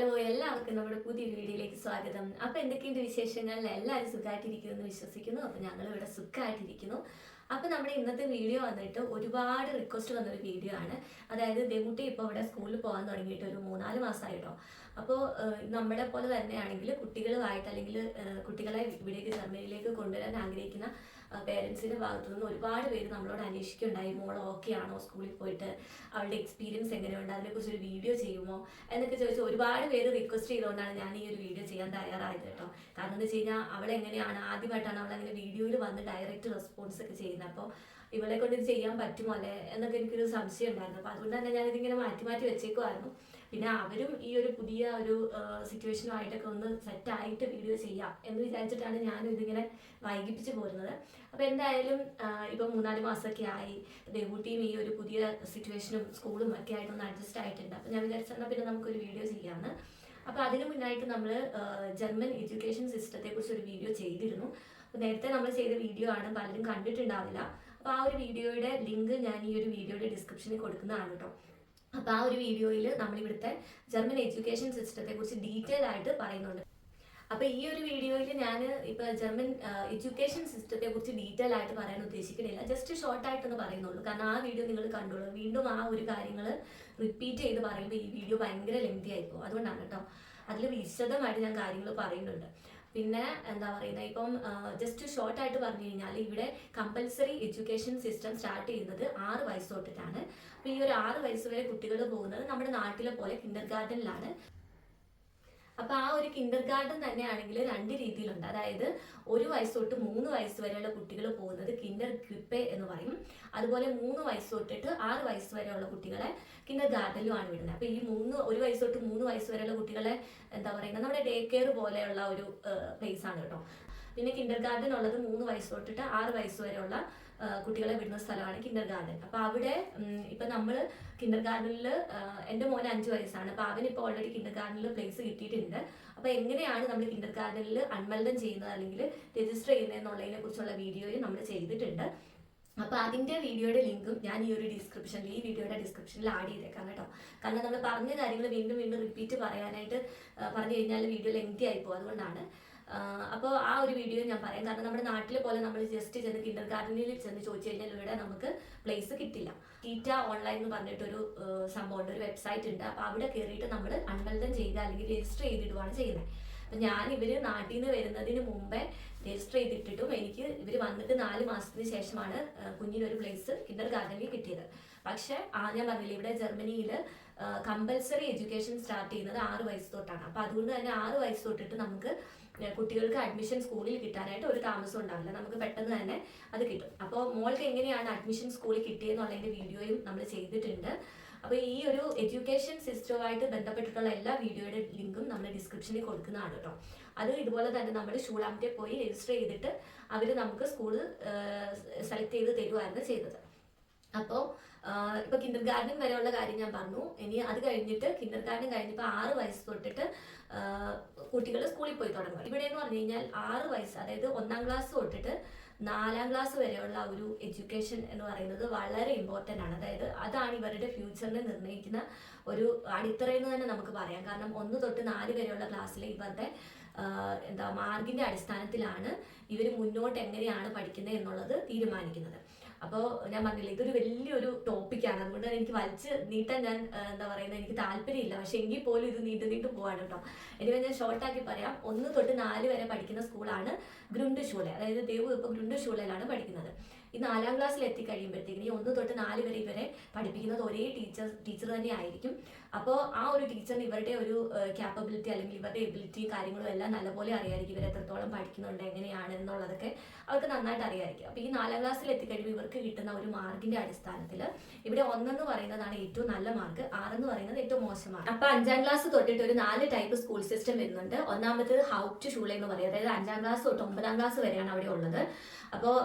Hello, എല്ലാവർക്കും നമ്മുടെ പുതിയൊരു വീഡിയോയിലേക്ക് സ്വാഗതം. അപ്പോൾ എന്തൊക്കെയുണ്ട് വിശേഷങ്ങൾ? എല്ലാവരും സുഖമായിട്ടിരിക്കുന്നു എന്ന് വിശ്വസിക്കുന്നു. അപ്പോൾ ഞങ്ങൾ ഇവിടെ സുഖമായിട്ടിരിക്കുന്നു. അപ്പോൾ നമ്മുടെ ഇന്നത്തെ വീഡിയോ വന്നിട്ട് ഒരുപാട് റിക്വസ്റ്റ് വന്നൊരു വീഡിയോ ആണ്. അതായത് ദേവുട്ടി ഇപ്പോൾ ഇവിടെ സ്കൂളിൽ പോകാൻ തുടങ്ങിയിട്ട് ഒരു 3-4 മാസമായിട്ടോ. അപ്പോൾ നമ്മളെ പോലെ തന്നെയാണെങ്കിൽ കുട്ടികളുമായിട്ട് അല്ലെങ്കിൽ കുട്ടികളെ ഇവിടേക്ക് ജർമ്മനിയിലേക്ക് കൊണ്ടുവരാൻ ആഗ്രഹിക്കുന്ന പേരൻസിൻ്റെ ഭാഗത്തു നിന്ന് ഒരുപാട് പേര് നമ്മളോട് അന്വേഷിക്കുകയുണ്ടായി. മോൾ ഓക്കെ ആണോ, സ്കൂളിൽ പോയിട്ട് അവളുടെ എക്സ്പീരിയൻസ് എങ്ങനെയുണ്ട്, അതിനെക്കുറിച്ച് ഒരു വീഡിയോ ചെയ്യുമോ എന്നൊക്കെ ചോദിച്ച് ഒരുപാട് പേര് റിക്വസ്റ്റ് ചെയ്തുകൊണ്ടാണ് ഞാൻ ഈ ഒരു വീഡിയോ ചെയ്യാൻ തയ്യാറായത് കേട്ടോ. കാരണം എന്താ വെച്ച് കഴിഞ്ഞാൽ അവളെങ്ങനെയാണ് ആദ്യമായിട്ടാണ് അവളങ്ങനെ വീഡിയോയിൽ വന്ന് ഡയറക്റ്റ് റെസ്പോൺസ് ഒക്കെ ചെയ്യുന്നത്. അപ്പോൾ ഇവളെ കൊണ്ട് ഇത് ചെയ്യാൻ പറ്റുമോ അല്ലേ എന്നൊക്കെ എനിക്കൊരു സംശയം ഉണ്ടായിരുന്നു. അപ്പോൾ അതുകൊണ്ട് തന്നെ ഞാനിതിങ്ങനെ മാറ്റി മാറ്റി വെച്ചേക്കുമായിരുന്നു. പിന്നെ അവരും ഈ ഒരു പുതിയ ഒരു സിറ്റുവേഷനുമായിട്ടൊക്കെ ഒന്ന് സെറ്റായിട്ട് വീഡിയോ ചെയ്യാം എന്ന് വിചാരിച്ചിട്ടാണ് ഞാനും ഇതിങ്ങനെ വൈകിപ്പിച്ച് പോരുന്നത്. അപ്പോൾ എന്തായാലും ഇപ്പം 3-4 മാസമൊക്കെ ആയി. ദേവുട്ടിയും ഈ ഒരു പുതിയ സിറ്റുവേഷനും സ്കൂളും ഒക്കെ ആയിട്ടൊന്ന് അഡ്ജസ്റ്റ് ആയിട്ടുണ്ട്. അപ്പോൾ ഞാൻ വിചാരിച്ചാൽ പിന്നെ നമുക്കൊരു വീഡിയോ ചെയ്യാമെന്ന്. അപ്പോൾ അതിന് മുന്നായിട്ട് നമ്മൾ ജർമ്മൻ എഡ്യൂക്കേഷൻ സിസ്റ്റത്തെ കുറിച്ച് ഒരു വീഡിയോ ചെയ്തിരുന്നു. അപ്പോൾ നേരത്തെ നമ്മൾ ചെയ്ത വീഡിയോ ആണ്, പലരും കണ്ടിട്ടുണ്ടാവില്ല. അപ്പോൾ ആ ഒരു വീഡിയോയുടെ ലിങ്ക് ഞാൻ ഈ ഒരു വീഡിയോയുടെ ഡിസ്ക്രിപ്ഷനിൽ കൊടുക്കുന്നതാണ് കേട്ടോ. അപ്പോൾ ആ ഒരു വീഡിയോയിൽ നമ്മളിവിടുത്തെ ജർമ്മൻ എഡ്യൂക്കേഷൻ സിസ്റ്റത്തെ കുറിച്ച് ഡീറ്റെയിൽ ആയിട്ട് പറയുന്നുണ്ട്. അപ്പോൾ ഈ ഒരു വീഡിയോയിൽ ഞാൻ ഇപ്പോൾ ജർമ്മൻ എഡ്യൂക്കേഷൻ സിസ്റ്റത്തെ കുറിച്ച് ഡീറ്റെയിൽ ആയിട്ട് പറയാൻ ഉദ്ദേശിക്കുന്നില്ല. ജസ്റ്റ് ഷോർട്ടായിട്ടൊന്ന് പറയുന്നുള്ളൂ. കാരണം ആ വീഡിയോ നിങ്ങൾ കണ്ടോളൂ. വീണ്ടും ആ ഒരു കാര്യങ്ങൾ റിപ്പീറ്റ് ചെയ്ത് പറയുമ്പോൾ ഈ വീഡിയോ ഭയങ്കര ലെങ്തി ആയിപ്പോകും. അതുകൊണ്ടാണ് കേട്ടോ. അതിൽ വിശദമായിട്ട് ഞാൻ കാര്യങ്ങൾ പറയുന്നുണ്ട്. പിന്നെ എന്താ പറയുന്നത്, ഇപ്പം ജസ്റ്റ് ഷോർട്ടായിട്ട് പറഞ്ഞു കഴിഞ്ഞാൽ ഇവിടെ കമ്പൽസറി എഡ്യൂക്കേഷൻ സിസ്റ്റം സ്റ്റാർട്ട് ചെയ്യുന്നത് 6 വയസ്സ് തൊട്ടിട്ടാണ്. അപ്പോൾ ഈ ഒരു 6 വയസ്സ് വരെ കുട്ടികൾ പോകുന്നത് നമ്മുടെ നാട്ടിലെ പോലെ കിൻഡർ ഗാർഡനിലാണ്. അപ്പോൾ ആ ഒരു കിൻഡർ ഗാർഡൻ തന്നെയാണെങ്കിൽ 2 രീതിയിലുണ്ട്. അതായത് 1 വയസ്സ് തൊട്ട് 3 വയസ്സ് വരെയുള്ള കുട്ടികൾ പോകുന്നത് കിൻഡർ ക്രിപ്പെ എന്ന് പറയും. അതുപോലെ 3 വയസ്സ് തൊട്ടിട്ട് 6 വയസ്സ് വരെയുള്ള കുട്ടികളെ കിൻഡർ ഗാർഡനിലുമാണ് വിടുന്നത്. അപ്പോൾ ഈ 1 വയസ്സ് തൊട്ട് 3 വയസ്സ് വരെയുള്ള കുട്ടികളെ എന്താ പറയുന്നത്, നമ്മുടെ ഡേ കെയർ പോലെയുള്ള ഒരു പ്ലേസ് ആണ് കേട്ടോ. പിന്നെ കിൻഡർ ഗാർഡൻ ഉള്ളത് 3 വയസ്സ് തൊട്ടിട്ട് 6 വയസ്സ് വരെയുള്ള കുട്ടികളെ വിടുന്ന സ്ഥലമാണ് കിൻഡർ ഗാർഡൻ. അപ്പോൾ അവിടെ ഇപ്പം നമ്മൾ കിൻഡർ ഗാർഡനിൽ എൻ്റെ മോന് 5 വയസ്സാണ്. അപ്പോൾ അവനിപ്പോൾ ഓൾറെഡി കിൻഡർ ഗാർഡനിൽ പ്ലേസ് കിട്ടിയിട്ടുണ്ട്. അപ്പോൾ എങ്ങനെയാണ് നമ്മൾ കിൻഡർ ഗാർഡനിൽ അൺമെൽഡൻ ചെയ്യുന്നത് അല്ലെങ്കിൽ രജിസ്റ്റർ ചെയ്യുന്നത് എന്നുള്ളതിനെ കുറിച്ചുള്ള വീഡിയോയും നമ്മൾ ചെയ്തിട്ടുണ്ട്. അപ്പോൾ അതിൻ്റെ വീഡിയോയുടെ ലിങ്കും ഞാൻ ഈ വീഡിയോയുടെ ഡിസ്ക്രിപ്ഷനിൽ ആഡ് ചെയ്തേക്കാം കേട്ടോ. കാരണം നമ്മൾ പറഞ്ഞ കാര്യങ്ങൾ വീണ്ടും വീണ്ടും റിപ്പീറ്റ് പറയാനായിട്ട് പറഞ്ഞു കഴിഞ്ഞാൽ വീഡിയോ ലെങ്തി ആയിപ്പോകും. അതുകൊണ്ടാണ്. അപ്പോൾ ആ ഒരു വീഡിയോ ഞാൻ പറയാം. കാരണം നമ്മുടെ നാട്ടിലെ പോലെ നമ്മൾ ജസ്റ്റ് ചെന്ന് കിൻഡർ ഗാർഡനിൽ ചെന്ന് ചോദിച്ചു കഴിഞ്ഞാൽ ഇവിടെ നമുക്ക് പ്ലേസ് കിട്ടില്ല. ടീറ്റ ഓൺലൈൻ എന്ന് പറഞ്ഞിട്ടൊരു സംഭവമുണ്ട്, ഒരു വെബ്സൈറ്റ് ഉണ്ട്. അപ്പോൾ അവിടെ കയറിയിട്ട് നമ്മൾ അൺമെൽഡൻ ചെയ്യുക അല്ലെങ്കിൽ രജിസ്റ്റർ ചെയ്തിടുകയാണ് ചെയ്യുന്നത്. അപ്പം ഞാൻ ഇവർ നാട്ടിൽ നിന്ന് വരുന്നതിന് മുമ്പേ രജിസ്റ്റർ ചെയ്തിട്ടിട്ടും എനിക്ക് ഇവർ വന്നിട്ട് 4 മാസത്തിന് ശേഷമാണ് കുഞ്ഞിനൊരു പ്ലേസ് കിൻഡർ ഗാർഡനിൽ കിട്ടിയത്. പക്ഷേ ഞാൻ പറഞ്ഞില്ലേ, ഇവിടെ ജർമ്മനിയിൽ കമ്പൽസറി എഡ്യൂക്കേഷൻ സ്റ്റാർട്ട് ചെയ്യുന്നത് 6 വയസ്സ് തൊട്ടാണ്. അപ്പോൾ അതുകൊണ്ട് തന്നെ 6 വയസ്സ് തൊട്ടിട്ട് നമുക്ക് കുട്ടികൾക്ക് അഡ്മിഷൻ സ്കൂളിൽ കിട്ടാനായിട്ട് ഒരു താമസം ഉണ്ടാവില്ല. നമുക്ക് പെട്ടെന്ന് തന്നെ അത് കിട്ടും. അപ്പോൾ മോൾക്ക് എങ്ങനെയാണ് അഡ്മിഷൻ സ്കൂളിൽ കിട്ടിയെന്നുള്ളതിൻ്റെ വീഡിയോയും നമ്മൾ ചെയ്തിട്ടുണ്ട്. അപ്പോൾ ഈ ഒരു എഡ്യൂക്കേഷൻ സിസ്റ്റവുമായിട്ട് ബന്ധപ്പെട്ടിട്ടുള്ള എല്ലാ വീഡിയോയുടെ ലിങ്കും നമ്മൾ ഡിസ്ക്രിപ്ഷനിൽ കൊടുക്കുന്നതാണ് കേട്ടോ. അത് ഇതുപോലെ തന്നെ നമ്മൾ ഷൂളാമിൻ്റെ പോയി രജിസ്റ്റർ ചെയ്തിട്ട് അവർ നമുക്ക് സ്കൂൾ സെലക്ട് ചെയ്ത് തരുമായിരുന്നു ചെയ്തത്. അപ്പോൾ ഇപ്പോൾ കിൻഡർ ഗാർഡൻ വരെയുള്ള കാര്യം ഞാൻ പറഞ്ഞു. ഇനി അത് കഴിഞ്ഞിട്ട് കിൻഡർ ഗാർഡൻ കഴിഞ്ഞപ്പോൾ 6 വയസ്സ് തൊട്ടിട്ട് കുട്ടികൾ സ്കൂളിൽ പോയി തുടങ്ങും. ഇവിടെ എന്ന് പറഞ്ഞു കഴിഞ്ഞാൽ 6 വയസ്സ്, അതായത് 1-ാം ക്ലാസ് തൊട്ടിട്ട് 4-ാം ക്ലാസ് വരെയുള്ള ഒരു എഡ്യൂക്കേഷൻ എന്ന് പറയുന്നത് വളരെ ഇമ്പോർട്ടൻ്റ് ആണ്. അതായത് അതാണ് ഇവരുടെ ഫ്യൂച്ചറിനെ നിർണ്ണയിക്കുന്ന ഒരു അടിത്തറയെന്ന് തന്നെ നമുക്ക് പറയാം. കാരണം 1 തൊട്ട് 4 വരെയുള്ള ക്ലാസ്സിൽ ഇവരുടെ മാർക്കിൻ്റെ അടിസ്ഥാനത്തിലാണ് ഇവർ മുന്നോട്ട് എങ്ങനെയാണ് പഠിക്കുന്നത് എന്നുള്ളത് തീരുമാനിക്കുന്നത്. അപ്പോൾ ഞാൻ പറഞ്ഞില്ല, ഇതൊരു വലിയൊരു ടോപ്പിക്കാണ്. അതുകൊണ്ട് തന്നെ എനിക്ക് വലിച്ച് നീട്ടാൻ ഞാൻ എനിക്ക് താല്പര്യമില്ല. പക്ഷെ എങ്കിൽ പോലും ഇത് നീണ്ടു പോവാണ് കേട്ടോ. എനിവേ ഞാൻ ഷോർട്ടാക്കി പറയാം. 1 തൊട്ട് 4 വരെ പഠിക്കുന്ന സ്കൂളാണ് ഗ്രൂണ്ട് ഷൂള. അതായത് ദേവു ഇപ്പോൾ ഗ്രൂണ്ട് ഷൂളയിലാണ് പഠിക്കുന്നത്. ഈ 4-ാം ക്ലാസ്സിൽ എത്തിക്കഴിയുമ്പോഴത്തേക്കിന് 1 തൊട്ട് 4 വരെ ഇവരെ പഠിപ്പിക്കുന്നത് ഒരേ ടീച്ചർ തന്നെ ആയിരിക്കും. അപ്പോൾ ആ ഒരു ടീച്ചറിന് ഇവരുടെ ഒരു ക്യാപ്പബിലിറ്റി അല്ലെങ്കിൽ ഇവരുടെ എബിലിറ്റിയും കാര്യങ്ങളും എല്ലാം നല്ലപോലെ അറിയാമായിരിക്കും. ഇവർ എത്രത്തോളം പഠിക്കുന്നുണ്ട്, എങ്ങനെയാണ് എന്നുള്ളതൊക്കെ അവർക്ക് നന്നായിട്ട് അറിയാമായിരിക്കും. അപ്പോൾ ഈ 4-ാം ക്ലാസ്സിൽ എത്തിക്കഴിയുമ്പോൾ ഇവർക്ക് കിട്ടുന്ന ഒരു മാർക്കിന്റെ അടിസ്ഥാനത്തിൽ ഇവിടെ 1 എന്ന് പറയുന്നതാണ് ഏറ്റവും നല്ല മാർക്ക്, 6 എന്ന് പറയുന്നത് ഏറ്റവും മോശമാണ്. അപ്പോൾ 5-ാം ക്ലാസ് തൊട്ടിട്ട് ഒരു 4 ടൈപ്പ് സ്കൂൾ സിസ്റ്റം വരുന്നുണ്ട്. ഒന്നാമത്തേത് ഹൗപ്റ്റ് ഷൂള എന്ന് പറയും. അതായത് 5-ാം ക്ലാസ് തൊട്ട് 9-ാം ക്ലാസ് വരെയാണ് അവിടെ ഉള്ളത്. അപ്പോൾ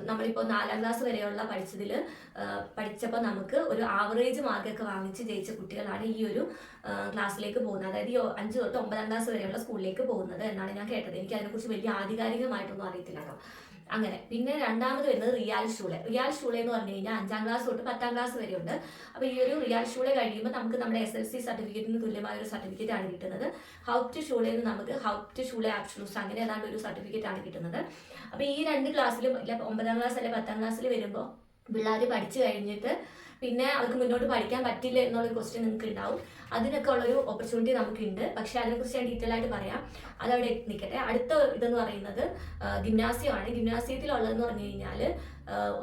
നമ്മളിപ്പോൾ 4-ാം ക്ലാസ് വരെയുള്ള പഠിച്ചപ്പോൾ നമുക്ക് ഒരു ആവറേജ് മാർക്കൊക്കെ വാങ്ങിച്ച് ജയിച്ച കുട്ടികളാണ് ഈ ഒരു ക്ലാസ്സിലേക്ക് പോകുന്നത്. അതായത് ഈ 5 തൊട്ട് 9-ാം ക്ലാസ് വരെയുള്ള സ്കൂളിലേക്ക് പോകുന്നത് എന്നാണ് ഞാൻ കേട്ടത്. എനിക്ക് അതിനെക്കുറിച്ച് വലിയ ആധികാരികമായിട്ടൊന്നും അറിയത്തില്ല കേട്ടോ. അങ്ങനെ. പിന്നെ രണ്ടാമത് വരുന്നത് റിയാൽ ഷൂളെ. റിയാൽ ഷൂളെ എന്ന് പറഞ്ഞു കഴിഞ്ഞാൽ 5ാം ക്ലാസ് തൊട്ട് 10ാം ക്ലാസ് വരെ ഉണ്ട്. അപ്പോൾ ഈ ഒരു റിയാൽ ഷൂളെ കഴിയുമ്പോൾ നമുക്ക് നമ്മുടെ SLC സർട്ടിഫിക്കറ്റിന് തുല്യമായ ഒരു സർട്ടിഫിക്കറ്റ് ആണ് കിട്ടുന്നത്. ഹൗപ്റ്റ് ഷൂളെ എന്ന് നമുക്ക് ഹൗപ്റ്റ് ഷൂളെ ആബ്ഷലൂസ് അങ്ങനെ ഏതാണ്ട് ഒരു സർട്ടിഫിക്കറ്റ് ആണ് കിട്ടുന്നത്. അപ്പോൾ ഈ 2 ക്ലാസ്സിലും 9ാം ക്ലാസ് അല്ലെങ്കിൽ 10ാം ക്ലാസ്സിൽ വരുമ്പോൾ പിള്ളേർ പഠിച്ചു കഴിഞ്ഞിട്ട് പിന്നെ അവർക്ക് മുന്നോട്ട് പഠിക്കാൻ പറ്റില്ല എന്നുള്ളൊരു ക്വസ്റ്റ്യൻ നിങ്ങൾക്ക് ഉണ്ടാവും. അതിനൊക്കെ ഉള്ളൊരു ഓപ്പർച്യൂണിറ്റി നമുക്കുണ്ട്. പക്ഷേ അതിനെക്കുറിച്ച് ഞാൻ ഡീറ്റെയിൽ ആയിട്ട് പറയാം, അതവിടെ നിൽക്കട്ടെ. അടുത്ത ഇതെന്ന് പറയുന്നത് ഗിംനാസിയമാണ്. ഗിംനാസിയത്തിലുള്ളതെന്ന് പറഞ്ഞു കഴിഞ്ഞാൽ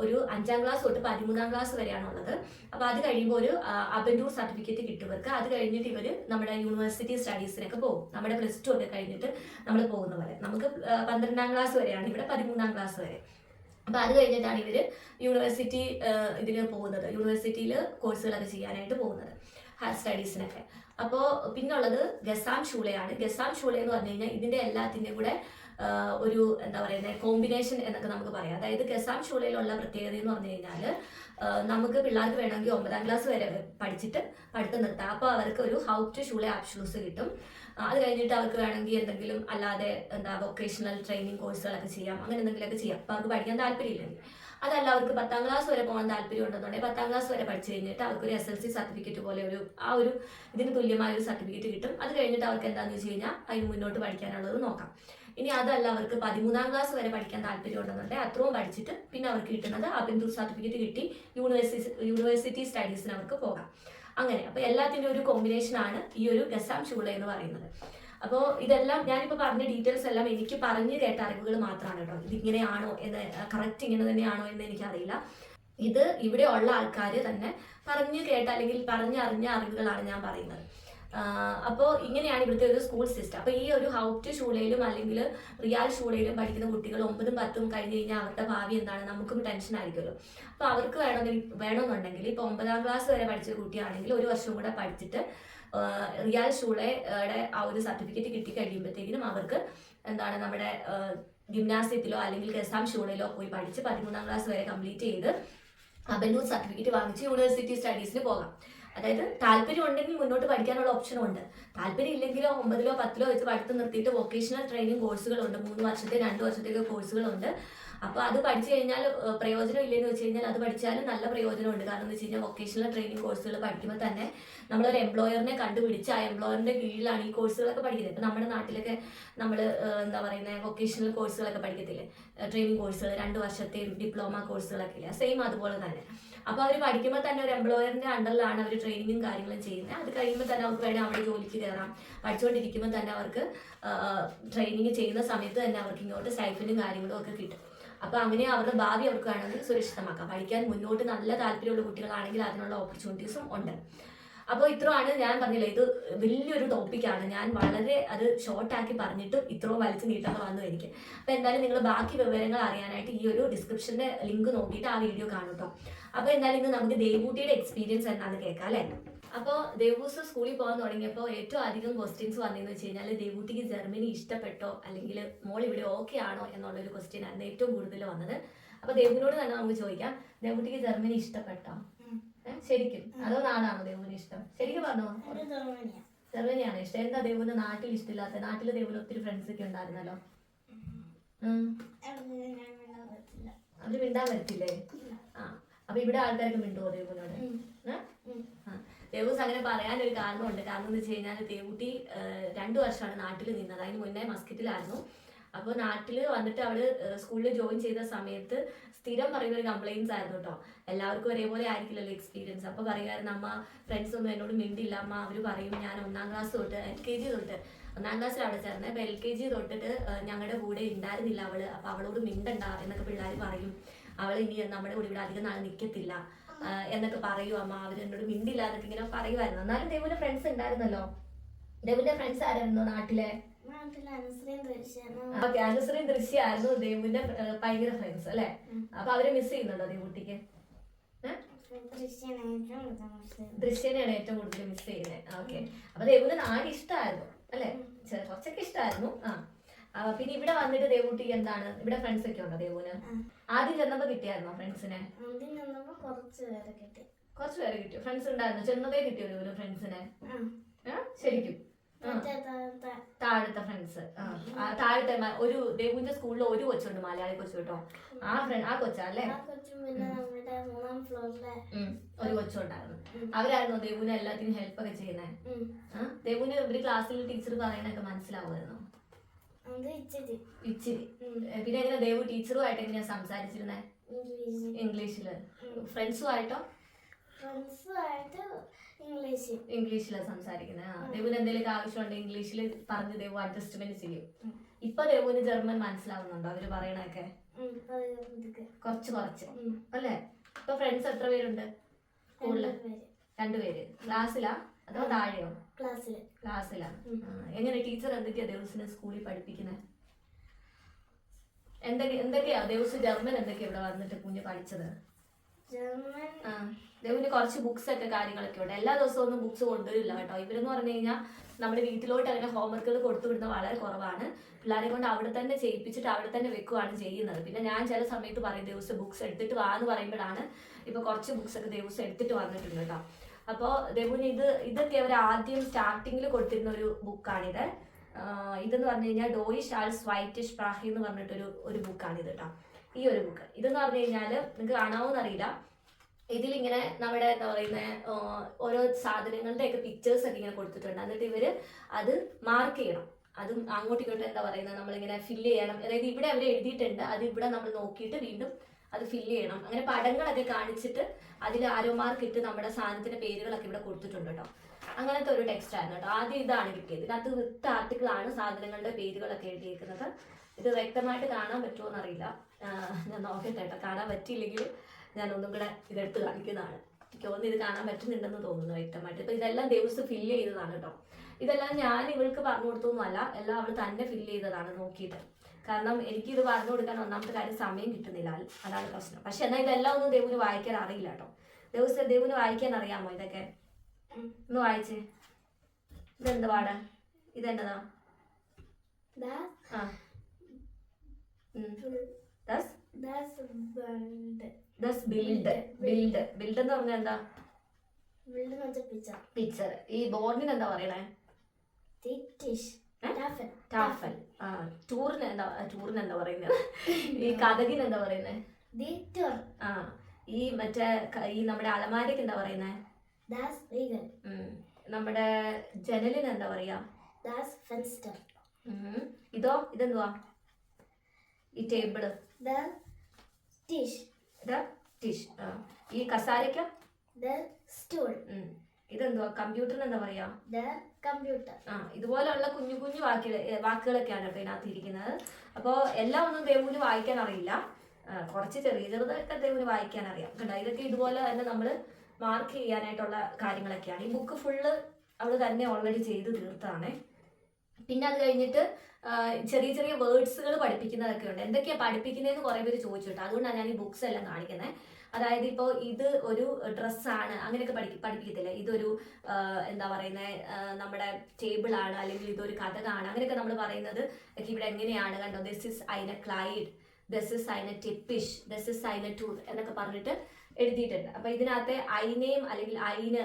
ഒരു 5ാം ക്ലാസ് തൊട്ട് 13ാം ക്ലാസ് വരെയാണ് ഉള്ളത്. അപ്പോൾ അത് കഴിയുമ്പോൾ ഒരു അബൻഡൂർ സർട്ടിഫിക്കറ്റ് കിട്ടുവർക്ക്. അത് കഴിഞ്ഞിട്ട് ഇവർ നമ്മുടെ യൂണിവേഴ്സിറ്റി സ്റ്റഡീസിനൊക്കെ പോകും. നമ്മുടെ +2 ഒക്കെ കഴിഞ്ഞിട്ട് നമ്മൾ പോകുന്ന പോലെ. നമുക്ക് 12ാം ക്ലാസ് വരെയാണ്, ഇവിടെ 13ാം ക്ലാസ് വരെ. അപ്പോൾ അത് കഴിഞ്ഞിട്ടാണ് ഇവർ യൂണിവേഴ്സിറ്റി ഇതിന് പോകുന്നത്, യൂണിവേഴ്സിറ്റിയിൽ കോഴ്സുകളൊക്കെ ചെയ്യാനായിട്ട് പോകുന്നത്, ഹയർ സ്റ്റഡീസിനൊക്കെ. അപ്പോൾ പിന്നുള്ളത് ഗസാം ഷൂളയാണ്. ഗസാം ഷൂള എന്ന് പറഞ്ഞു കഴിഞ്ഞാൽ ഇതിൻ്റെ എല്ലാത്തിൻ്റെയും കൂടെ ഒരു എന്താ പറയുന്നത് കോമ്പിനേഷൻ എന്നൊക്കെ നമുക്ക് പറയാം. അതായത് ഗസാം ഷൂളയിലുള്ള പ്രത്യേകത എന്ന് പറഞ്ഞു കഴിഞ്ഞാൽ നമുക്ക് പിള്ളേർക്ക് വേണമെങ്കിൽ 9ാം ക്ലാസ് വരെ പഠിച്ചിട്ട് പഠിത്തം നിർത്താം. അപ്പോൾ അവർക്ക് ഒരു ഹൗപ്റ്റ് ഷൂളെ ആബ്ഷലൂസ് കിട്ടും. അത് കഴിഞ്ഞിട്ട് അവർക്ക് വേണമെങ്കിൽ എന്തെങ്കിലും അല്ലാതെ വൊക്കേഷണൽ ട്രെയിനിങ് കോഴ്സുകളൊക്കെ ചെയ്യാം, അങ്ങനെ എന്തെങ്കിലുമൊക്കെ ചെയ്യാം. അപ്പോൾ അവർക്ക് പഠിക്കാൻ താല്പര്യമില്ലെങ്കിൽ. അതല്ല അവർക്ക് 10ാം ക്ലാസ് വരെ പോകാൻ താല്പര്യം ഉണ്ടെന്നുണ്ടെങ്കിൽ 10ാം ക്ലാസ് വരെ പഠിച്ചു കഴിഞ്ഞിട്ട് അവർക്കൊരു SLC സർട്ടിഫിക്കറ്റ് പോലെ ഒരു ഇതിന് തുല്യമായ ഒരു സർട്ടിഫിക്കറ്റ് കിട്ടും. അത് കഴിഞ്ഞിട്ട് അവർക്ക് എന്താണെന്ന് വെച്ച് കഴിഞ്ഞാൽ അതിന് മുന്നോട്ട് പഠിക്കാനുള്ളത് നോക്കാം. ഇനി അതല്ല അവർക്ക് 13ാം ക്ലാസ് വരെ പഠിക്കാൻ താല്പര്യം ഉണ്ടെന്നുണ്ടെങ്കിൽ അത്രയും പഠിച്ചിട്ട് പിന്നെ അവർക്ക് കിട്ടുന്നത് അബൻഡൂർ സർട്ടിഫിക്കറ്റ് കിട്ടി യൂണിവേഴ്സിറ്റി സ്റ്റഡീസിന് അവർക്ക് പോകാം. അങ്ങനെ. അപ്പോൾ എല്ലാത്തിൻ്റെ ഒരു കോമ്പിനേഷനാണ് ഈ ഒരു ഗസാം ഷൂള എന്ന് പറയുന്നത്. അപ്പോൾ ഇതെല്ലാം ഞാനിപ്പോൾ പറഞ്ഞ ഡീറ്റെയിൽസ് എല്ലാം എനിക്ക് പറഞ്ഞു കേട്ട അറിവുകൾ മാത്രമാണ് കേട്ടോ. ഇതിങ്ങനെയാണോ എന്ന്, കറക്റ്റ് ഇങ്ങനെ തന്നെയാണോ എന്ന് എനിക്കറിയില്ല. ഇത് ഇവിടെ ഉള്ള ആൾക്കാർ തന്നെ പറഞ്ഞു കേട്ട അല്ലെങ്കിൽ പറഞ്ഞറിഞ്ഞ അറിവുകളാണ് ഞാൻ പറയുന്നത്. അപ്പോൾ ഇങ്ങനെയാണ് ഇവിടുത്തെ ഒരു സ്കൂൾ സിസ്റ്റം. അപ്പോൾ ഈ ഒരു ഹൗപ്റ്റ് ഷൂളയിലും അല്ലെങ്കിൽ റിയാൽ ഷൂളയിലും പഠിക്കുന്ന കുട്ടികൾ 9ഉം 10ഉം കഴിഞ്ഞ് കഴിഞ്ഞാൽ അവരുടെ ഭാവി എന്താണ്, നമുക്കും ടെൻഷൻ ആയിരിക്കുമല്ലോ. അപ്പോൾ അവർക്ക് വേണമെന്നുണ്ടെങ്കിൽ ഇപ്പോൾ 9ാം ക്ലാസ് വരെ പഠിച്ച കുട്ടിയാണെങ്കിൽ 1 വർഷം കൂടെ പഠിച്ചിട്ട് റിയാൽ ഷൂളയുടെ ആ ഒരു സർട്ടിഫിക്കറ്റ് കിട്ടിക്കഴിയുമ്പോഴത്തേക്കിനും അവർക്ക് എന്താണ് നമ്മുടെ ഗിംനാസിയത്തിലോ അല്ലെങ്കിൽ ഗസാം ഷൂളയിലോ പോയി പഠിച്ച് 13ാം ക്ലാസ് വരെ കംപ്ലീറ്റ് ചെയ്ത് അബൻഡൂർ സർട്ടിഫിക്കറ്റ് വാങ്ങിച്ച് യൂണിവേഴ്സിറ്റി സ്റ്റഡീസിന് പോകാം. അതായത് താല്പര്യം ഉണ്ടെങ്കിൽ മുന്നോട്ട് പഠിക്കാനുള്ള ഓപ്ഷനും ഉണ്ട്. താല്പര്യം ഇല്ലെങ്കിലോ 9ലോ 10ലോ വെച്ച് പഠിത്തം നിർത്തിയിട്ട് വൊക്കേഷണൽ ട്രെയിനിങ് കോഴ്സുകളുണ്ട്. 3 വർഷത്തെ 2 വർഷത്തേക്ക് കോഴ്സുകളുണ്ട്. അപ്പോൾ അത് പഠിച്ചു കഴിഞ്ഞാൽ പ്രയോജനം ഇല്ലെന്ന് വെച്ച് കഴിഞ്ഞാൽ അത് പഠിച്ചാലും നല്ല പ്രയോജനമുണ്ട്. കാരണം എന്ന് വെച്ച് കഴിഞ്ഞാൽ വൊക്കേഷണൽ ട്രെയിനിങ് കോഴ്സുകൾ പഠിക്കുമ്പോൾ തന്നെ നമ്മളൊരു എംപ്ലോയറിനെ കണ്ടുപിടിച്ച് ആ എംപ്ലോയറിൻ്റെ കീഴിലാണ് ഈ കോഴ്സുകളൊക്കെ പഠിക്കുന്നത്. ഇപ്പോൾ നമ്മുടെ നാട്ടിലൊക്കെ നമ്മൾ എന്താ പറയുന്നത് വൊക്കേഷണൽ കോഴ്സുകളൊക്കെ പഠിക്കത്തില്ലേ, ട്രെയിനിങ് കോഴ്സുകൾ 2 വർഷത്തെയും ഡിപ്ലോമ കോഴ്സുകളൊക്കെ ഇല്ല, സെയിം അതുപോലെ തന്നെ. അപ്പോൾ അവർ പഠിക്കുമ്പോൾ തന്നെ ഒരു എംപ്ലോയറിൻ്റെ അണ്ടറിലാണ് അവർ ട്രെയിനിങ്ങും കാര്യങ്ങളും ചെയ്യുന്നത്. അത് കഴിയുമ്പോൾ തന്നെ അവർക്ക് വേണമെങ്കിൽ അവിടെ ജോലിക്ക് കയറാം. പഠിച്ചുകൊണ്ടിരിക്കുമ്പോൾ തന്നെ അവർക്ക് ട്രെയിനിങ് ചെയ്യുന്ന സമയത്ത് തന്നെ അവർക്ക് ഇങ്ങോട്ട് സ്റ്റൈഫൻറ്റും കാര്യങ്ങളും ഒക്കെ കിട്ടും. അപ്പോൾ അങ്ങനെ അവരുടെ ഭാവി അവർക്ക് വേണമെങ്കിൽ സുരക്ഷിതമാക്കാം. പഠിക്കാൻ മുന്നോട്ട് നല്ല താല്പര്യമുള്ള കുട്ടികളാണെങ്കിൽ അതിനുള്ള ഓപ്പർച്യൂണിറ്റീസും ഉണ്ട്. അപ്പോൾ ഇത്രയാണ് ഞാൻ പറഞ്ഞില്ല, ഇത് വലിയൊരു ടോപ്പിക്കാണ്. ഞാൻ വളരെ അത് ഷോർട്ടാക്കി പറഞ്ഞിട്ട് ഇത്രയും വലിച്ചു നീട്ടാൻ വന്നു എനിക്ക്. അപ്പോൾ എന്തായാലും നിങ്ങൾ ബാക്കി വിവരങ്ങൾ അറിയാനായിട്ട് ഈ ഒരു ഡിസ്ക്രിപ്ഷൻ്റെ ലിങ്ക് നോക്കിയിട്ട് ആ വീഡിയോ കാണും കേട്ടോ. അപ്പോൾ എന്തായാലും ഇന്ന് നമുക്ക് ദേവൂട്ടിയുടെ എക്സ്പീരിയൻസ് എന്താണെന്ന് കേൾക്കാം അല്ലേ. അപ്പോൾ ദേവൂസ് സ്കൂളിൽ പോകാൻ തുടങ്ങിയപ്പോൾ ഏറ്റവും അധികം ക്വസ്റ്റ്യൻസ് വന്നതെന്ന് വെച്ച് കഴിഞ്ഞാൽ ദേവൂട്ടിക്ക് ജർമ്മനി ഇഷ്ടപ്പെട്ടോ അല്ലെങ്കിൽ മോൾ ഇവിടെ ഓക്കെ ആണോ എന്നുള്ളൊരു ക്വസ്റ്റ്യൻ ആയിരുന്നു ഏറ്റവും കൂടുതൽ വന്നത്. അപ്പോൾ ദേവുവിനോട് തന്നെ നമുക്ക് ചോദിക്കാം, ദേവൂട്ടിക്ക് ജർമ്മനി ഇഷ്ടപ്പെട്ടോ? ശരിക്കും അതോ നാടാണോ ദേവുവിന് ഇഷ്ടം? ശരിക്കും പറഞ്ഞോ? ജർമ്മനിയാണ് ഇഷ്ടം. എന്താ ദേവുവിന് നാട്ടിൽ ഇഷ്ടമില്ലാത്ത? നാട്ടിൽ ദേവുവിന് ഒത്തിരി ഫ്രണ്ട്സ് ഒക്കെ ഉണ്ടായിരുന്നല്ലോ. അവര് മിണ്ടാൻ വരത്തില്ലേ? അപ്പൊ ഇവിടെ ആൾക്കാർക്ക് മിണ്ടുവോ ദേവുവിനോട്? ദേവൂസ് അങ്ങനെ പറയാനൊരു കാരണമുണ്ട്. കാരണം എന്ന് വെച്ച് കഴിഞ്ഞാൽ ദേവൂട്ടി 2 വർഷമാണ് നാട്ടിൽ നിന്നത്. അതിന് മുന്നേ മസ്കറ്റിലായിരുന്നു. അപ്പോൾ നാട്ടിൽ വന്നിട്ട് അവള് സ്കൂളിൽ ജോയിൻ ചെയ്ത സമയത്ത് സ്ഥിരം പറയുന്ന ഒരു കംപ്ലയിൻസ് ആയിരുന്നു കേട്ടോ. എല്ലാവർക്കും ഒരേപോലെ ആയിരിക്കില്ലല്ലോ എക്സ്പീരിയൻസ്. അപ്പോൾ പറയുമായിരുന്നു, അമ്മ ഫ്രണ്ട്സ് ഒന്നും എന്നോട് മിണ്ടില്ല അമ്മ. അവർ പറയും ഞാൻ 1ാം ക്ലാസ് തൊട്ട് LKG തൊട്ട് 1ാം ക്ലാസ്സിൽ അവിടെ ചേർന്നത്. അപ്പോൾ LKG തൊട്ടിട്ട് ഞങ്ങളുടെ കൂടെ ഉണ്ടായിരുന്നില്ല അവള്. അപ്പോൾ അവളോട് മിണ്ടണ്ട എന്നൊക്കെ പിള്ളേർ പറയും. അവൾ ഇനി നമ്മുടെ കൂടെ ഇവിടെ അധികം നാൾ നിൽക്കത്തില്ല എന്നൊക്കെ പറയൂ അമ്മ, അവരെന്നോട് മിണ്ടില്ല എന്നൊക്കെ ഇങ്ങനെ പറയുമായിരുന്നു. എന്നാലും ദേവുവിന്റെ ഫ്രണ്ട്സ് ഉണ്ടായിരുന്നല്ലോ. ദേവുവിന്റെ ഫ്രണ്ട്സ് ആരായിരുന്നു നാട്ടിലെ? അനുശ്രീയും ദൃശ്യായിരുന്നു ദേവുവിന്റെ ഭയങ്കര ഫ്രണ്ട്സ് അല്ലെ. അപ്പൊ അവരെ മിസ് ചെയ്യുന്നുണ്ടോ ദേവൂട്ടിക്ക്? ദൃശ്യനെയാണ് ഏറ്റവും കൂടുതൽ മിസ് ചെയ്യുന്നത്. ഓക്കെ. അപ്പൊ ദേവുവിന് നാട് ഇഷ്ടമായിരുന്നു അല്ലെ? കുറച്ചൊക്കെ ഇഷ്ടമായിരുന്നു. പിന്നെ ഇവിടെ വന്നിട്ട് ദേവൂട്ടിക്ക് എന്താണ്, ഇവിടെ ഫ്രണ്ട്സ് ഒക്കെ ഉണ്ടോ ദേവുവിന്? ആദ്യം ചെന്നപ്പോ കിട്ടിയായിരുന്നോ ഫ്രണ്ട്സിനെ? കുറച്ച് പേരെ കിട്ടിയോ? ഫ്രണ്ട്സ് ഉണ്ടായിരുന്നു ചെന്നതേ കിട്ടിയോ ദേവുവിന് ഫ്രണ്ട്സിനെ? ശരിക്കും താഴത്തെ ഫ്രണ്ട്സ് താഴത്തെ ഒരു ദേവുവിന്റെ സ്കൂളിൽ ഒരു കൊച്ചുണ്ട്, മലയാളി കൊച്ചു കേട്ടോ. ആ കൊച്ചാ അല്ലേ? ഒരു കൊച്ചുണ്ടായിരുന്നു. അവരായിരുന്നു ദേവുവിനെ എല്ലാത്തിനും ഹെൽപ്പ് ഒക്കെ ചെയ്യുന്നേ. ദേവുവിന് ഇവര് ക്ലാസ്സിൽ ടീച്ചർ പറയണൊക്കെ മനസ്സിലാവുമായിരുന്നു? ഇച്ചിരി. പിന്നെ എങ്ങനെ ദേവു ടീച്ചറുമായിട്ട് എങ്ങനെയാ സംസാരിച്ചിരുന്നേ? ഇംഗ്ലീഷില്. ഫ്രണ്ട്സുമായിട്ടോ? ഇംഗ്ലീഷിലാണ് സംസാരിക്കുന്നത്. ദേവുവിന് എന്തെങ്കിലും ആവശ്യമുണ്ട് ഇംഗ്ലീഷിൽ പറഞ്ഞ് ദേവു അഡ്ജസ്റ്റ്മെന്റ് ചെയ്യും. ഇപ്പൊ ദേവുവിന് ജർമ്മൻ മനസ്സിലാവുന്നുണ്ടോ അവര് പറയണൊക്കെ? കുറച്ച് അല്ലേ? ഇപ്പൊ ഫ്രണ്ട്സ് എത്ര പേരുണ്ട് സ്കൂളില്? 2 പേര്. ക്ലാസ്സിലാ അതോ താഴെയോ? ക്ലാസ്സിലാണ്. എങ്ങനെ ടീച്ചർ എന്തൊക്കെയാ ദേവസിനെ സ്കൂളിൽ പഠിപ്പിക്കുന്നത്? എന്തൊക്കെയാ ദേവസ് ജർമ്മൻ എന്തൊക്കെയാ ഇവിടെ വന്നിട്ട് കുഞ്ഞ് പഠിച്ചത്? ദേവുവിന് കുറച്ച് ബുക്സ് ഒക്കെ കാര്യങ്ങളൊക്കെ ഉണ്ട്. എല്ലാ ദിവസവും ഒന്നും ബുക്സ് കൊണ്ടുവരില്ല കേട്ടോ. ഇവരെന്ന് പറഞ്ഞു കഴിഞ്ഞാൽ നമ്മുടെ വീട്ടിലോട്ട് അങ്ങനെ ഹോംവർക്കുകൾ കൊടുത്തു വിടുന്നത് വളരെ കുറവാണ്. പിള്ളേരെ കൊണ്ട് അവിടെ തന്നെ ചെയ്യിപ്പിച്ചിട്ട് അവിടെ തന്നെ വെക്കുകയാണ് ചെയ്യുന്നത്. പിന്നെ ഞാൻ ചില സമയത്ത് പറയും ദിവസം ബുക്സ് എടുത്തിട്ട് വാ എന്ന് പറയുമ്പോഴാണ് ഇപ്പൊ കുറച്ച് ബുക്സ് ഒക്കെ ദിവസം എടുത്തിട്ട് വന്നിട്ടുണ്ട് കേട്ടോ. അപ്പോൾ ദേവുവിന് ഇതൊക്കെ അവർ ആദ്യം സ്റ്റാർട്ടിങ്ങിൽ കൊടുത്തിരുന്ന ഒരു ബുക്കാണിത്. ഇതെന്ന് പറഞ്ഞു കഴിഞ്ഞാൽ ഡോയിഷ് ആൾസ് വൈറ്റിഷ് പ്രാഹി എന്ന് പറഞ്ഞിട്ടൊരു ബുക്കാണിത് കേട്ടോ. ഈ ഒരു ബുക്ക് ഇതെന്ന് പറഞ്ഞു കഴിഞ്ഞാൽ നിങ്ങൾക്ക് കാണാവോന്ന് അറിയില്ല. ഇതിലിങ്ങനെ നമ്മുടെ എന്താ പറയുന്നത് ഓരോ സാധനങ്ങളുടെ ഒക്കെ പിക്ചേഴ്സ് ഒക്കെ ഇങ്ങനെ കൊടുത്തിട്ടുണ്ട്. എന്നിട്ട് ഇവര് അത് മാർക്ക് ചെയ്യണം. അതും അങ്ങോട്ടും ഇങ്ങോട്ടും എന്താ പറയുന്നത് നമ്മളിങ്ങനെ ഫില്ല് ചെയ്യണം. അതായത് ഇവിടെ അവർ എഴുതിയിട്ടുണ്ട്, അത് ഇവിടെ നമ്മൾ നോക്കിയിട്ട് വീണ്ടും അത് ഫില്ല് ചെയ്യണം. അങ്ങനെ പടങ്ങളൊക്കെ കാണിച്ചിട്ട് അതിൽ ആരോ മാർക്ക് ഇട്ട് നമ്മുടെ സാധനത്തിന്റെ പേരുകളൊക്കെ ഇവിടെ കൊടുത്തിട്ടുണ്ട് കേട്ടോ. അങ്ങനത്തെ ഒരു ടെക്സ്റ്റ് ആയിരുന്നു കേട്ടോ. ആദ്യം ഇതാണ് കിട്ടിയത്. ഇതിനകത്ത് വിത്ത് ആർട്ടിക്കിളാണ് സാധനങ്ങളുടെ പേരുകളൊക്കെ എഴുതിയിരിക്കുന്നത്. ഇത് വ്യക്തമായിട്ട് കാണാൻ പറ്റുമോ എന്നറിയില്ല. ഞാൻ നോക്കട്ടെ കേട്ടോ. കാണാൻ പറ്റിയില്ലെങ്കിൽ ഞാൻ ഒന്നും കൂടെ ഇതെടുത്ത് കാണിക്കുന്നതാണ്. എനിക്ക് തോന്നുന്നു ഇത് കാണാൻ പറ്റുന്നുണ്ടെന്ന് തോന്നുന്നു വ്യക്തമായിട്ട്. ഇപ്പൊ ഇതെല്ലാം ദിവസം ഫില്ല് ചെയ്തതാണ് കേട്ടോ. ഇതെല്ലാം ഞാൻ ഇവൾക്ക് പറഞ്ഞു കൊടുത്തൊന്നുമല്ല, എല്ലാം അവൾ തന്നെ ഫില്ല് ചെയ്തതാണ് നോക്കിയിട്ട്. കാരണം എനിക്കിത് പറഞ്ഞു കൊടുക്കാൻ ഒന്നാമത്തെ കാര്യം സമയം കിട്ടുന്നില്ല, അതാണ് പ്രശ്നം. പക്ഷെ എന്നാൽ ഇതെല്ലാം ഒന്നും ദേവുവിന് വായിക്കാൻ അറിയില്ല കേട്ടോ. ദേവുവിന് വായിക്കാൻ അറിയാമോ ഇതൊക്കെ? ഒന്ന് വായിച്ചേ. ഇതെന്ത് പാടാ? ഇതെന്നതാ? ബിൽഡ് എന്ന് പറഞ്ഞാൽ എന്താ? പിക്ചർ. ഈ ബോർഡിന് എന്താ പറയണേ? ടൂറിന് എന്താ പറയുന്നത്? ഈ കഥകിന് എന്താ പറയുന്നേ? ഈ മറ്റേ ഈ നമ്മുടെ അലമാരക്ക് എന്താ പറയുന്നേ? നമ്മുടെ ജനലിന് എന്താ പറയാ? ഇതെന്തുവാ? ഈ ടേബിള് ടിഷ്. ഈ കസാരക്ക ഇതെന്തുവാ? കമ്പ്യൂട്ടറിന് എന്താ പറയാ? കമ്പ്യൂട്ടർ. ഇതുപോലെയുള്ള കുഞ്ഞു കുഞ്ഞു വാക്കുകളൊക്കെയാണ് കേട്ടോ ഇതിനകത്ത് ഇരിക്കുന്നത്. അപ്പോൾ എല്ലാം ഒന്നും ദേവുവിന് വായിക്കാൻ അറിയില്ല. കുറച്ച് ചെറുതൊക്കെ ദേവുവിന് വായിക്കാൻ അറിയാം കേട്ടോ. ഇതൊക്കെ ഇതുപോലെ തന്നെ നമ്മൾ മാർക്ക് ചെയ്യാനായിട്ടുള്ള കാര്യങ്ങളൊക്കെയാണ്. ഈ ബുക്ക് ഫുള്ള് അവള് തന്നെ ഓൾറെഡി ചെയ്ത് തീർത്തതാണ്. പിന്നെ അത് കഴിഞ്ഞിട്ട് ചെറിയ ചെറിയ വേർഡ്സുകൾ പഠിപ്പിക്കുന്നതൊക്കെ ഉണ്ട്. എന്തൊക്കെയാ പഠിപ്പിക്കുന്നതെന്ന് കുറേ പേര് ചോദിച്ചിട്ട്, അതുകൊണ്ടാണ് ഞാൻ ഈ ബുക്സ് എല്ലാം കാണിക്കുന്നത്. അതായത് ഇപ്പോൾ ഇത് ഒരു ഡ്രസ്സാണ് അങ്ങനെയൊക്കെ പഠിപ്പിക്കത്തില്ല. ഇതൊരു എന്താ പറയുന്നത് നമ്മുടെ ടേബിളാണ്, അല്ലെങ്കിൽ ഇതൊരു കഥകാണ്, അങ്ങനെയൊക്കെ നമ്മൾ പറയുന്നത് ഇവിടെ എങ്ങനെയാണ് കണ്ടോ? ദിസ് ഇസ് ഐന ക്ലൈഡ്, ദിസ് ഇസ് ഐന ടെപ്പിഷ്, ദിസ് ഇസ് ഐന ടൂർ എന്നൊക്കെ പറഞ്ഞിട്ട് എഴുതിയിട്ടുണ്ട്. അപ്പൊ ഇതിനകത്തെ ഐനയും അല്ലെങ്കിൽ ഐന്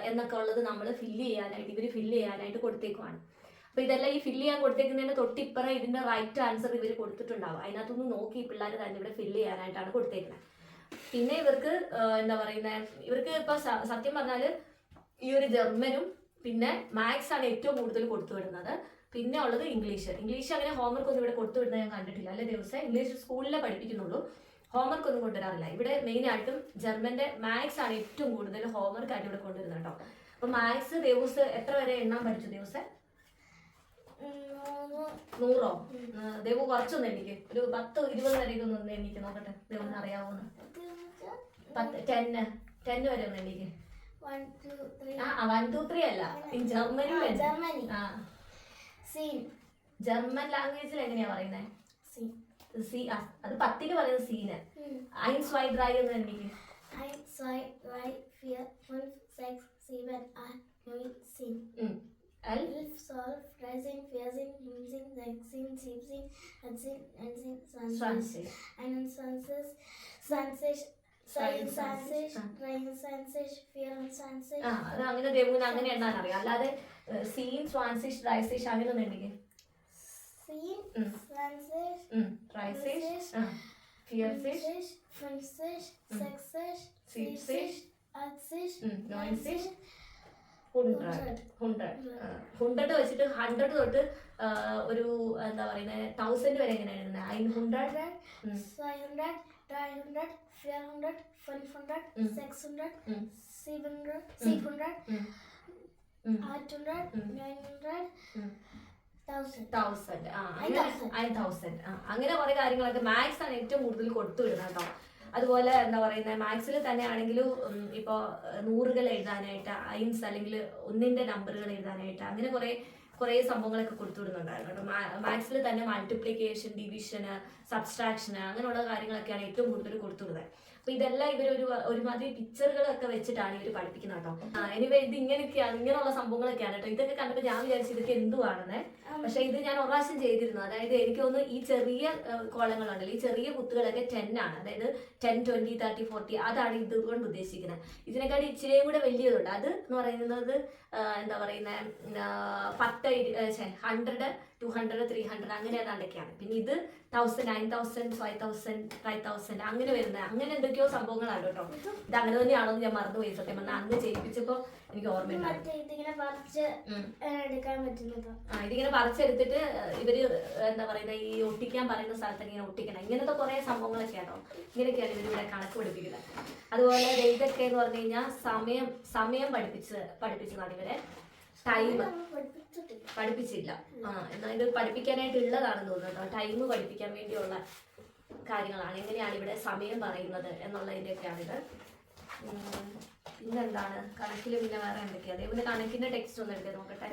എന്നൊക്കെ ഉള്ളത് നമ്മൾ ഇവര് ഫില്ല് ചെയ്യാനായിട്ട് കൊടുത്തേക്കുവാണ്. അപ്പൊ ഇതെല്ലാം ഈ ഫില്ല് ചെയ്യാൻ കൊടുത്തേക്കുന്നതിന്റെ തൊട്ടിപ്പുറം ഇതിന്റെ റൈറ്റ് ആൻസർ ഇവർ കൊടുത്തിട്ടുണ്ടാവും. അതിനകത്തൊന്ന് നോക്കി പിള്ളേർ തന്നെ ഇവിടെ ഫില്ല് ചെയ്യാനായിട്ടാണ് കൊടുത്തേക്കുന്നത്. പിന്നെ ഇവർക്ക് എന്താ പറയുന്നത്, ഇവർക്ക് ഇപ്പൊ സത്യം പറഞ്ഞാല് ഈ ഒരു ജർമ്മനും പിന്നെ മാത്സ് ആണ് ഏറ്റവും കൂടുതൽ കൊടുത്തു വിടുന്നത്. പിന്നെ ഉള്ളത് ഇംഗ്ലീഷ് അങ്ങനെ ഹോംവർക്ക് ഒന്നും ഇവിടെ കൊടുത്തു വിടുന്നത് ഞാൻ കണ്ടിട്ടില്ല. അല്ലെ ദിവസം ഇംഗ്ലീഷ് സ്കൂളിലെ പഠിപ്പിക്കുന്നുള്ളൂ, ഹോംവർക്ക് ഒന്നും കൊണ്ടുവരാറില്ല. ഇവിടെ മെയിൻ ആയിട്ടും ജർമ്മന്റെ മാത്സ് ആണ് ഏറ്റവും കൂടുതൽ ഹോംവർക്ക് ആയിട്ട് ഇവിടെ കൊണ്ടുവരുന്നത് കേട്ടോ. അപ്പൊ മാത്സ് ദിവസം എത്ര വരെ എണ്ണാൻ പഠിച്ചു ദിവസം? 100? ദേവു കുറച്ചൊന്നും എനിക്ക് ഒരു 10-20 വരെയൊക്കെ ഒന്ന് എണ്ണിക്ക് നോക്കട്ടെ, ദേവുന്ന് അറിയാവുന്ന. 10 വരെ ഒന്ന് എണ്ണിക്ക്. 1 2 3 അല്ല, ജർമ്മനി. ജർമ്മൻ ലാംഗ്വേജിൽ എങ്ങനെയാ പറയുന്നത്? അത് 10 പറയുന്നത് സീന്. 1 2 3 എന്ന് എണ്ണിക്ക്. 1 2 3 4 5 6 7 8 9 10. 11 12 13 14 15 16 17 18 19 20 21 20 അത് അങ്ങനെ ദേവുവിന് അങ്ങനെ എണ്ണാൻ അറിയാം. അല്ലാതെ സീൻ, സ്വാൻസിഷ്, ഡ്രൈസിഷ് അങ്ങനെ ഒന്നും ഉണ്ടെങ്കിൽ Seen, Swanfish, ഡ്രൈസിഷ്, ഫിയർഫിഷ്, Finfish, Sexfish, സീഡ്ഫിഷ്, Earthfish, നോയിൻഫിഷ്, 100 വെച്ചിട്ട് 100 തൊട്ട് ഒരു എന്താ പറയുന്നത് 1000 വരെ എങ്ങനെ എഴുതുന്നത്? 500, 500, 300, 400, 500, 600, 700, 800, 900, 1000. അങ്ങനെ കുറെ കാര്യങ്ങളൊക്കെ മാത്സ് ആണ് ഏറ്റവും കൂടുതൽ കൊടുത്തു വിടുന്നത് കേട്ടോ. അതുപോലെ എന്താ പറയുന്നത് മാത്സിൽ തന്നെ ആണെങ്കിലും ഇപ്പോൾ 100കൾ എഴുതാനായിട്ട് ഐൻസ് അല്ലെങ്കിൽ ഒന്നിന്റെ നമ്പറുകൾ എഴുതാനായിട്ട് അങ്ങനെ കുറേ സംഭവങ്ങളൊക്കെ കൊടുത്തു വിടുന്നുണ്ടായിരുന്നു കേട്ടോ. മാത്സിൽ തന്നെ മൾട്ടിപ്ലിക്കേഷൻ, ഡിവിഷന്, സബ്സ്ട്രാക്ഷന് അങ്ങനെയുള്ള കാര്യങ്ങളൊക്കെയാണ് ഏറ്റവും കൂടുതൽ കൊടുത്തു വിടുന്നത്. അപ്പൊ ഇതെല്ലാം ഒരുമാതിരി പിക്ചറുകളൊക്കെ വെച്ചിട്ടാണ് ഇവർ പഠിപ്പിക്കുന്നത് കേട്ടോ. എനിവേ ഇത് ഇങ്ങനെയുള്ള സംഭവങ്ങളൊക്കെയാണ് കേട്ടോ. ഇതൊക്കെ കണ്ടപ്പോൾ ഞാൻ വിചാരിച്ചു ഇതൊക്കെ എന്തുവാണെന്നേ. പക്ഷെ ഇത് ഞാൻ ഒരു പ്രാവശ്യം ചെയ്തിരുന്നു. അതായത് എനിക്ക് തോന്നുന്നു ഈ ചെറിയ കോളങ്ങളുണ്ടല്ലോ, ഈ ചെറിയ കുത്തുകളൊക്കെ 10 ആണ്. അതായത് 10, 20, 30, 40 അതാണ് ഇതുകൊണ്ട് ഉദ്ദേശിക്കുന്നത്. ഇതിനെക്കാട്ടി ഇച്ചിരിയും കൂടെ വലിയതുണ്ട്. അത് എന്ന് പറയുന്നത് എന്താ പറയുന്നത് 10, 100, 200, 300 അങ്ങനെ ഏതാണ്ടൊക്കെയാണ്. പിന്നെ ഇത് 1000, 9000, 5000, 5000 അങ്ങനെ വരുന്നത് അങ്ങനെ എന്തൊക്കെയോ സംഭവങ്ങളാണ് കേട്ടോ. ഇത് അങ്ങനെ തന്നെയാണോ എന്ന് ഞാൻ മറന്നുപോയി സത്യം പറഞ്ഞാൽ. അന്ന് ചെയ്യിപ്പിച്ചപ്പോ എനിക്ക് ഓർമ്മയുണ്ടായിരുന്നു. ഇതിങ്ങനെ പറിച്ചെടുത്തിട്ട് ഇവര് എന്താ പറയുന്നത് ഈ ഒട്ടിക്കാൻ പറയുന്ന സ്ഥലത്ത് ഇങ്ങനെ ഒട്ടിക്കണം. ഇങ്ങനത്തെ കുറെ സംഭവങ്ങളൊക്കെ ആണോ. ഇങ്ങനെയൊക്കെയാണ് ഇവരിവിടെ കണക്ക് പഠിപ്പിക്കുന്നത്. അതുപോലെ ഇതൊക്കെ എന്ന് പറഞ്ഞു കഴിഞ്ഞാൽ സമയം പഠിപ്പിച്ചതാണ് ഇവരെ. ടൈം പഠിപ്പിച്ചില്ല. എന്നാൽ ഇത് പഠിപ്പിക്കാനായിട്ടുള്ളതാണെന്ന് തോന്നുന്നു കേട്ടോ. ടൈം പഠിപ്പിക്കാൻ വേണ്ടിയുള്ള കാര്യങ്ങളാണ്. എങ്ങനെയാണ് ഇവിടെ സമയം പറയുന്നത് എന്നുള്ളതിൻ്റെയൊക്കെയാണിത്. പിന്നെന്താണ് കണക്കിൽ പിന്നെ വേറെ എന്തൊക്കെയാണ്? അതേപോലെ കണക്കിന്റെ ടെക്സ്റ്റ് ഒന്ന് എടുത്ത് നോക്കട്ടെ.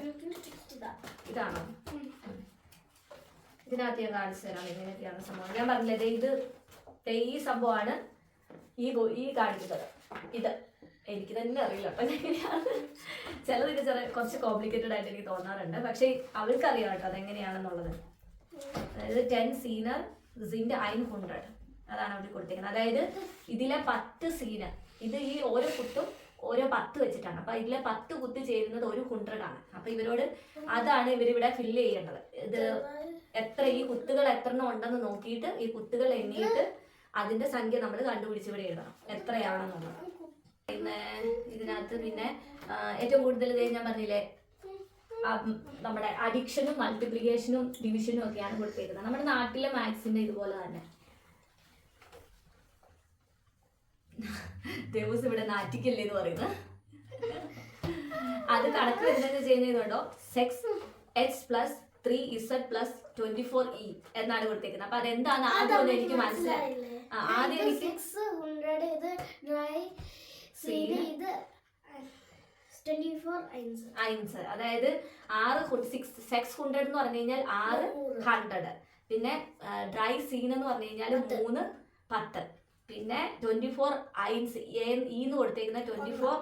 ഇതാണോ? ഇതിനകത്ത് ഞാൻ കാണിച്ചു തരാം എങ്ങനെയൊക്കെയാണ് സംഭവം. ഞാൻ പറഞ്ഞില്ലേ ഇത് ഈ സംഭവമാണ് ഈ കാണിക്കുന്നത്. ഇത് എനിക്ക് തന്നെ അറിയില്ല അപ്പൊ എങ്ങനെയാണ്. ചിലതൊക്കെ കുറച്ച് കോംപ്ലിക്കേറ്റഡ് ആയിട്ട് എനിക്ക് തോന്നാറുണ്ട്. പക്ഷെ അവൾക്കറിയാം കേട്ടോ അതെങ്ങനെയാണെന്നുള്ളത്. അതായത് 10 സീനർ സിന്റെ 100 അതാണ് അവർ കൊടുത്തിരിക്കുന്നത്. അതായത് ഇതിലെ 10 സീന് ഇത് ഈ ഓരോ കുത്തും ഓരോ 10 വെച്ചിട്ടാണ്. അപ്പൊ ഇതിലെ 10 കുത്ത് ചേരുന്നത് ഒരു 100 ആണ്. അപ്പൊ ഇവരോട് അതാണ് ഇവരിവിടെ ഫില്ല് ചെയ്യേണ്ടത്. ഇത് ഈ കുത്തുകൾ എത്രണ്ണം ഉണ്ടെന്ന് നോക്കിയിട്ട് ഈ കുത്തുകൾ എണ്ണിയിട്ട് അതിന്റെ സംഖ്യ നമ്മൾ കണ്ടുപിടിച്ച് ഇവിടെ എഴുതണം എത്രയാണെന്നുള്ളത്. പിന്നെ ഇതിനകത്ത് പിന്നെ ഏറ്റവും കൂടുതൽ ഞാൻ പറഞ്ഞില്ലേ നമ്മുടെ അഡിക്ഷനും മൾട്ടിപ്ലിക്കേഷനും ഡിവിഷനും ഒക്കെയാണ് കൊടുത്തിരിക്കുന്നത്. നമ്മുടെ നാട്ടിലെ മാത്സിന്റെ ഇതുപോലെ തന്നെ. ദിവസം ഇവിടെ നാറ്റിക്കല്ലേ എന്ന് പറയുന്നത്. അത് കണക്ക് വരുന്നത് ചെയ്യുന്നതുകൊണ്ടോ 6h + 3z + 24e എന്നാണ് കൊടുത്തേക്കുന്നത്. അപ്പൊ അതെന്താണ് ആദ്യം എനിക്ക് മനസ്സിലായി. ആദ്യം എനിക്ക് 600 ഇത് ഡ്രൈ സീൻ ഇത് 24 ഐൻസ്. അതായത് 600 എന്ന് പറഞ്ഞു കഴിഞ്ഞാൽ 600. പിന്നെ ഡ്രൈ സീൻ എന്ന് പറഞ്ഞു കഴിഞ്ഞാൽ 3 10. പിന്നെ 24 ഐൻസ് എന്ന് കൊടുത്തേക്കുന്ന 24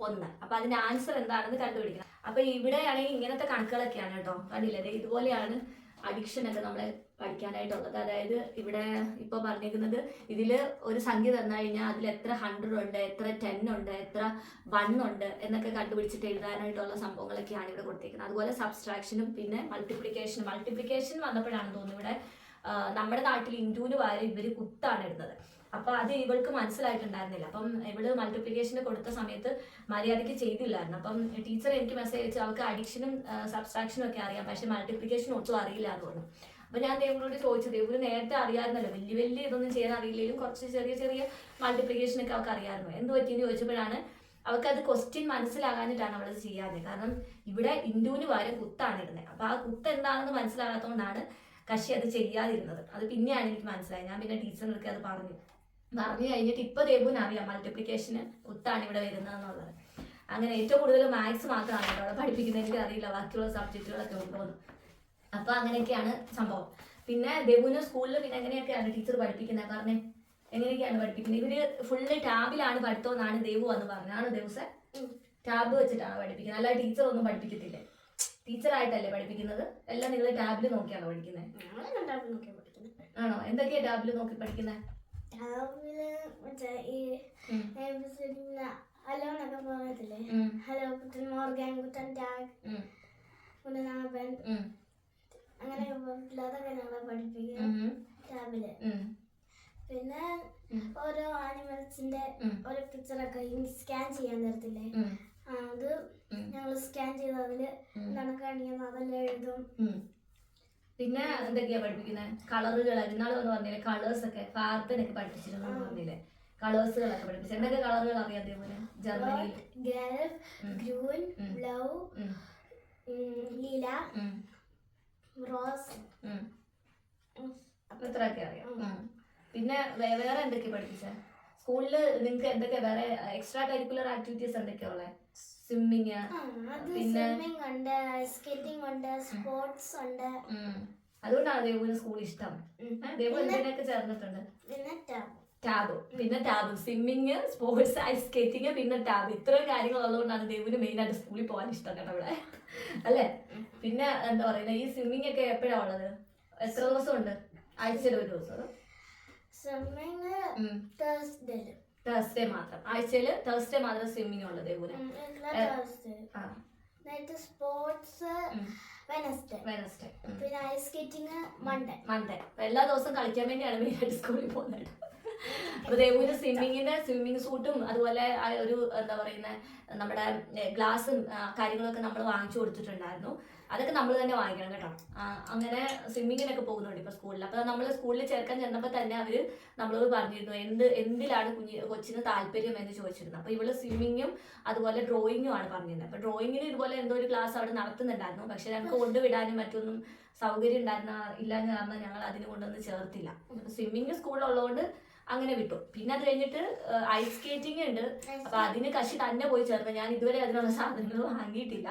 1. അപ്പൊ അതിന്റെ ആൻസർ എന്താണെന്ന് കണ്ടുപിടിക്കണം. അപ്പൊ ഇവിടെ ആണെങ്കിൽ ഇങ്ങനത്തെ കണക്കുകളൊക്കെയാണ് കേട്ടോ. കണ്ടില്ലേ ഇതുപോലെയാണ് അഡിക്ഷൻ ഒക്കെ നമ്മളെ പഠിക്കാനായിട്ടുള്ളത്. അതായത് ഇവിടെ ഇപ്പൊ പറഞ്ഞിരിക്കുന്നത് ഇതില് ഒരു സംഖ്യ തന്നു കഴിഞ്ഞാൽ അതിൽ എത്ര 100 ഉണ്ട്, എത്ര 10 ഉണ്ട്, എത്ര 1 ഉണ്ട് എന്നൊക്കെ കണ്ടുപിടിച്ചിട്ട് എഴുതാനായിട്ടുള്ള സംഭവങ്ങളൊക്കെയാണ് ഇവിടെ കൊടുത്തിരിക്കുന്നത്. അതുപോലെ സബ്സ്ട്രാക്ഷനും പിന്നെ മൾട്ടിപ്ലിക്കേഷൻ വന്നപ്പോഴാണ് തോന്നുന്നു ഇവിടെ നമ്മുടെ നാട്ടിൽ ഇൻറ്റൂന് പകരം ഇവര് കുത്താണ് ഇടുന്നത്. അപ്പൊ അത് ഇവൾക്ക് മനസ്സിലായിട്ടുണ്ടായിരുന്നില്ല. അപ്പം ഇവള് മൾട്ടിപ്ലിക്കേഷന് കൊടുത്ത സമയത്ത് മര്യാദയ്ക്ക് ചെയ്തില്ലായിരുന്നു. അപ്പം ടീച്ചർ എനിക്ക് മെസ്സേജ് അയച്ചു അവൾക്ക് അഡിക്ഷനും സബ്സ്ട്രാക്ഷനും ഒക്കെ അറിയാം, പക്ഷെ മൾട്ടിപ്ലിക്കേഷൻ ഒട്ടും അറിയില്ല എന്ന് പറഞ്ഞു. അപ്പൊ ഞാൻ ദേവനോട് ചോദിച്ചു, ദേവന് നേരത്തെ അറിയാമായിരുന്നല്ലോ, വലിയ ഇതൊന്നും ചെയ്യാൻ അറിയില്ലെങ്കിലും കുറച്ച് ചെറിയ മൾട്ടിപ്ലിക്കേഷൻ ഒക്കെ അവൾക്ക് അറിയാമായിരുന്നു. എന്ത് പറ്റിയെന്ന് ചോദിച്ചപ്പോഴാണ് അവൾക്ക് അത് ക്വസ്റ്റ്യൻ മനസ്സിലാകാനിട്ടാണ് അവളത് ചെയ്യാതെ. കാരണം ഇവിടെ ഇൻഡുവിന് പകരം കുത്താണ് ഇടുന്നത്. അപ്പൊ ആ കുത്ത് എന്താണെന്ന് മനസ്സിലാകാത്തതുകൊണ്ടാണ് കക്ഷി അത് ചെയ്യാതിരുന്നത്. അത് പിന്നെയാണ് എനിക്ക് മനസ്സിലായത്. ഞാൻ പിന്നെ ടീച്ചറിനൊക്കെ അത് പറഞ്ഞു കഴിഞ്ഞിട്ട് ഇപ്പൊ ദേവുവിന് അറിയാം മൾട്ടിപ്ലിക്കേഷന് കുത്താണ് ഇവിടെ വരുന്നതെന്നുള്ളത്. അങ്ങനെ ഏറ്റവും കൂടുതൽ മാത്സ് മാത്രമാണ് ഇവിടെ പഠിപ്പിക്കുന്നത്. എനിക്ക് അറിയില്ല ബാക്കിയുള്ള സബ്ജക്റ്റുകളൊക്കെ ഉണ്ടോന്ന്. അപ്പൊ അങ്ങനെയൊക്കെയാണ് സംഭവം. പിന്നെ ദേവുവിന് സ്കൂളിൽ പിന്നെ എങ്ങനെയൊക്കെയാണ് ടീച്ചർ പഠിപ്പിക്കുന്നത്? പറഞ്ഞേ എങ്ങനെയൊക്കെയാണ് പഠിപ്പിക്കുന്നത്? ഇവര് ഫുള്ള് ടാബിലാണ് പഠിത്തം എന്നാണ് ദേവു എന്ന് പറഞ്ഞാണ്. ദിവസം ടാബ് വെച്ചിട്ടാണ് പഠിപ്പിക്കുന്നത്, അല്ലാതെ ടീച്ചർ ഒന്നും പഠിപ്പിക്കത്തില്ലേ? ടീച്ചറായിട്ടല്ലേ പഠിപ്പിക്കുന്നത്? എല്ലാം നിങ്ങൾ ടാബിൽ നോക്കിയാണോ പഠിക്കുന്നത്? ആണോ? എന്തൊക്കെയാ ടാബിൽ നോക്കി പഠിക്കുന്നത്? ഹലോ എന്നൊക്കെ പറയത്തില്ലേ, ഹലോ കുട്ടൻ മോർഗൻ കുട്ടൻ ടാഗ് ടീച്ചറൊക്കെ സ്കാൻ ചെയ്യാൻ തരത്തില്ലേ, ഉം. അത് ഞങ്ങൾ സ്കാൻ ചെയ്ത് അതില് എന്താണ് കാണിക്കുന്നത് അതെല്ലാം എഴുതും. പിന്നെ എന്തൊക്കെയാ പഠിപ്പിക്കുന്നത്? കളറുകൾ ഇന്നാള് വന്ന് പറഞ്ഞില്ലേ, കളേഴ്സ് ഒക്കെ ഫാർത്തനൊക്കെ പഠിപ്പിച്ചിരുന്നു പറഞ്ഞില്ലേ, കളേഴ്സുകളൊക്കെ പഠിപ്പിച്ചു. എന്തൊക്കെ കളറുകൾ അറിയാം അതേപോലെ ജർമ്മനിയിൽ? ഗൾഫ്, ഗ്രൂൻ, ബ്ലൂ, ലീല, റോസ്, അപ്പൊ ഇത്രയൊക്കെ അറിയാം. പിന്നെ വേറെ എന്തൊക്കെയാ പഠിപ്പിച്ചേ സ്കൂളില്? നിങ്ങൾക്ക് എന്തൊക്കെയാ വേറെ എക്സ്ട്രാ കരിക്കുലർ ആക്ടിവിറ്റീസ് എന്തൊക്കെയാ ഉള്ളത്? സ്വിമ്മിങ്, പിന്നെ സ്വിമ്മിംഗ് ഉണ്ട്, സ്കേറ്റിംഗ് ഉണ്ട്, സ്പോർട്സ് ഉണ്ട്. അതുകൊണ്ടാണ് ദേവുവിന് സ്കൂൾ ഇഷ്ടം. ദേവു എന്തിനൊക്കെ ചേർന്നിട്ടുണ്ട്? പിന്നെ ടാബ്, പിന്നെ tab, swimming, sports, ice skating, പിന്നെ ടാബ്. ഇത്രയും കാര്യങ്ങൾ ഉള്ളതുകൊണ്ടാണ് ദേവുവിന് മെയിൻ ആയിട്ട് സ്കൂളിൽ പോകാൻ ഇഷ്ടം കേട്ടോ ഇവിടെ, അല്ലേ? പിന്നെ എന്താ പറയുന്നത്, ഈ സ്വിമ്മിങ് ഒക്കെ എപ്പോഴാ ഉള്ളത്? എത്ര ദിവസം ഉണ്ട്? ആഴ്ചയിൽ ഒരു ദിവസം? തേഴ്സ്ഡേ മാത്രം, ആഴ്ചയിൽ തേഴ്സ്ഡേ മാത്രം സ്വിമ്മിങ് ഉള്ളത് ദേവുവിന്. സ്പോർട്സ് വെനസ്ഡേ, പിന്നെ ഐസ് സ്കേറ്റിംഗ് മൺഡേ. എല്ലാ ദിവസവും കളിക്കാൻ വേണ്ടിയാണ് മെയിനായിട്ട് സ്കൂളിൽ പോകുന്നത്. അപ്പൊ ദേവുവിന് സ്വിമ്മിങ് സൂട്ടും അതുപോലെ ഒരു എന്താ പറയുന്നത് നമ്മുടെ ഗ്ലാസും കാര്യങ്ങളൊക്കെ നമ്മൾ വാങ്ങിച്ചു കൊടുത്തിട്ടുണ്ടായിരുന്നു. അതൊക്കെ നമ്മൾ തന്നെ വാങ്ങിക്കണം കേട്ടോ. അങ്ങനെ സ്വിമ്മിങ്ങിനൊക്കെ പോകുന്നുണ്ട് ഇപ്പൊ സ്കൂളിൽ. അപ്പൊ നമ്മൾ സ്കൂളിൽ ചേർക്കാൻ ചെന്നപ്പോൾ തന്നെ അവര് നമ്മളോട് പറഞ്ഞിരുന്നു എന്തിലാണ് കൊച്ചിന് താല്പര്യം എന്ന് ചോദിച്ചിരുന്നു. അപ്പൊ ഇവള് സ്വിമ്മിങ്ങും അതുപോലെ ഡ്രോയിങ്ങും ആണ് പറഞ്ഞിരുന്നത്. അപ്പൊ ഡ്രോയിങ്ങിന് ഇതുപോലെ എന്തോ ഒരു ക്ലാസ് അവിടെ നടത്തുന്നുണ്ടായിരുന്നു. പക്ഷെ ഞങ്ങൾക്ക് കൊണ്ടുവിടാനും മറ്റൊന്നും സൗകര്യം ഇല്ലാന്ന് കാരണം ഞങ്ങൾ അതിന് കൊണ്ടൊന്നും ചേർത്തില്ല. സ്വിമ്മിങ് സ്കൂളിലുള്ളതുകൊണ്ട് അങ്ങനെ വിട്ടു. പിന്നെ അത് കഴിഞ്ഞിട്ട് ഐസ് സ്കേറ്റിംഗ് ഉണ്ട്. അപ്പൊ അതിന് കശി തന്നെ പോയി ചേർന്ന്. ഞാൻ ഇതുവരെ അതിനുള്ള സാധനങ്ങൾ വാങ്ങിയിട്ടില്ല.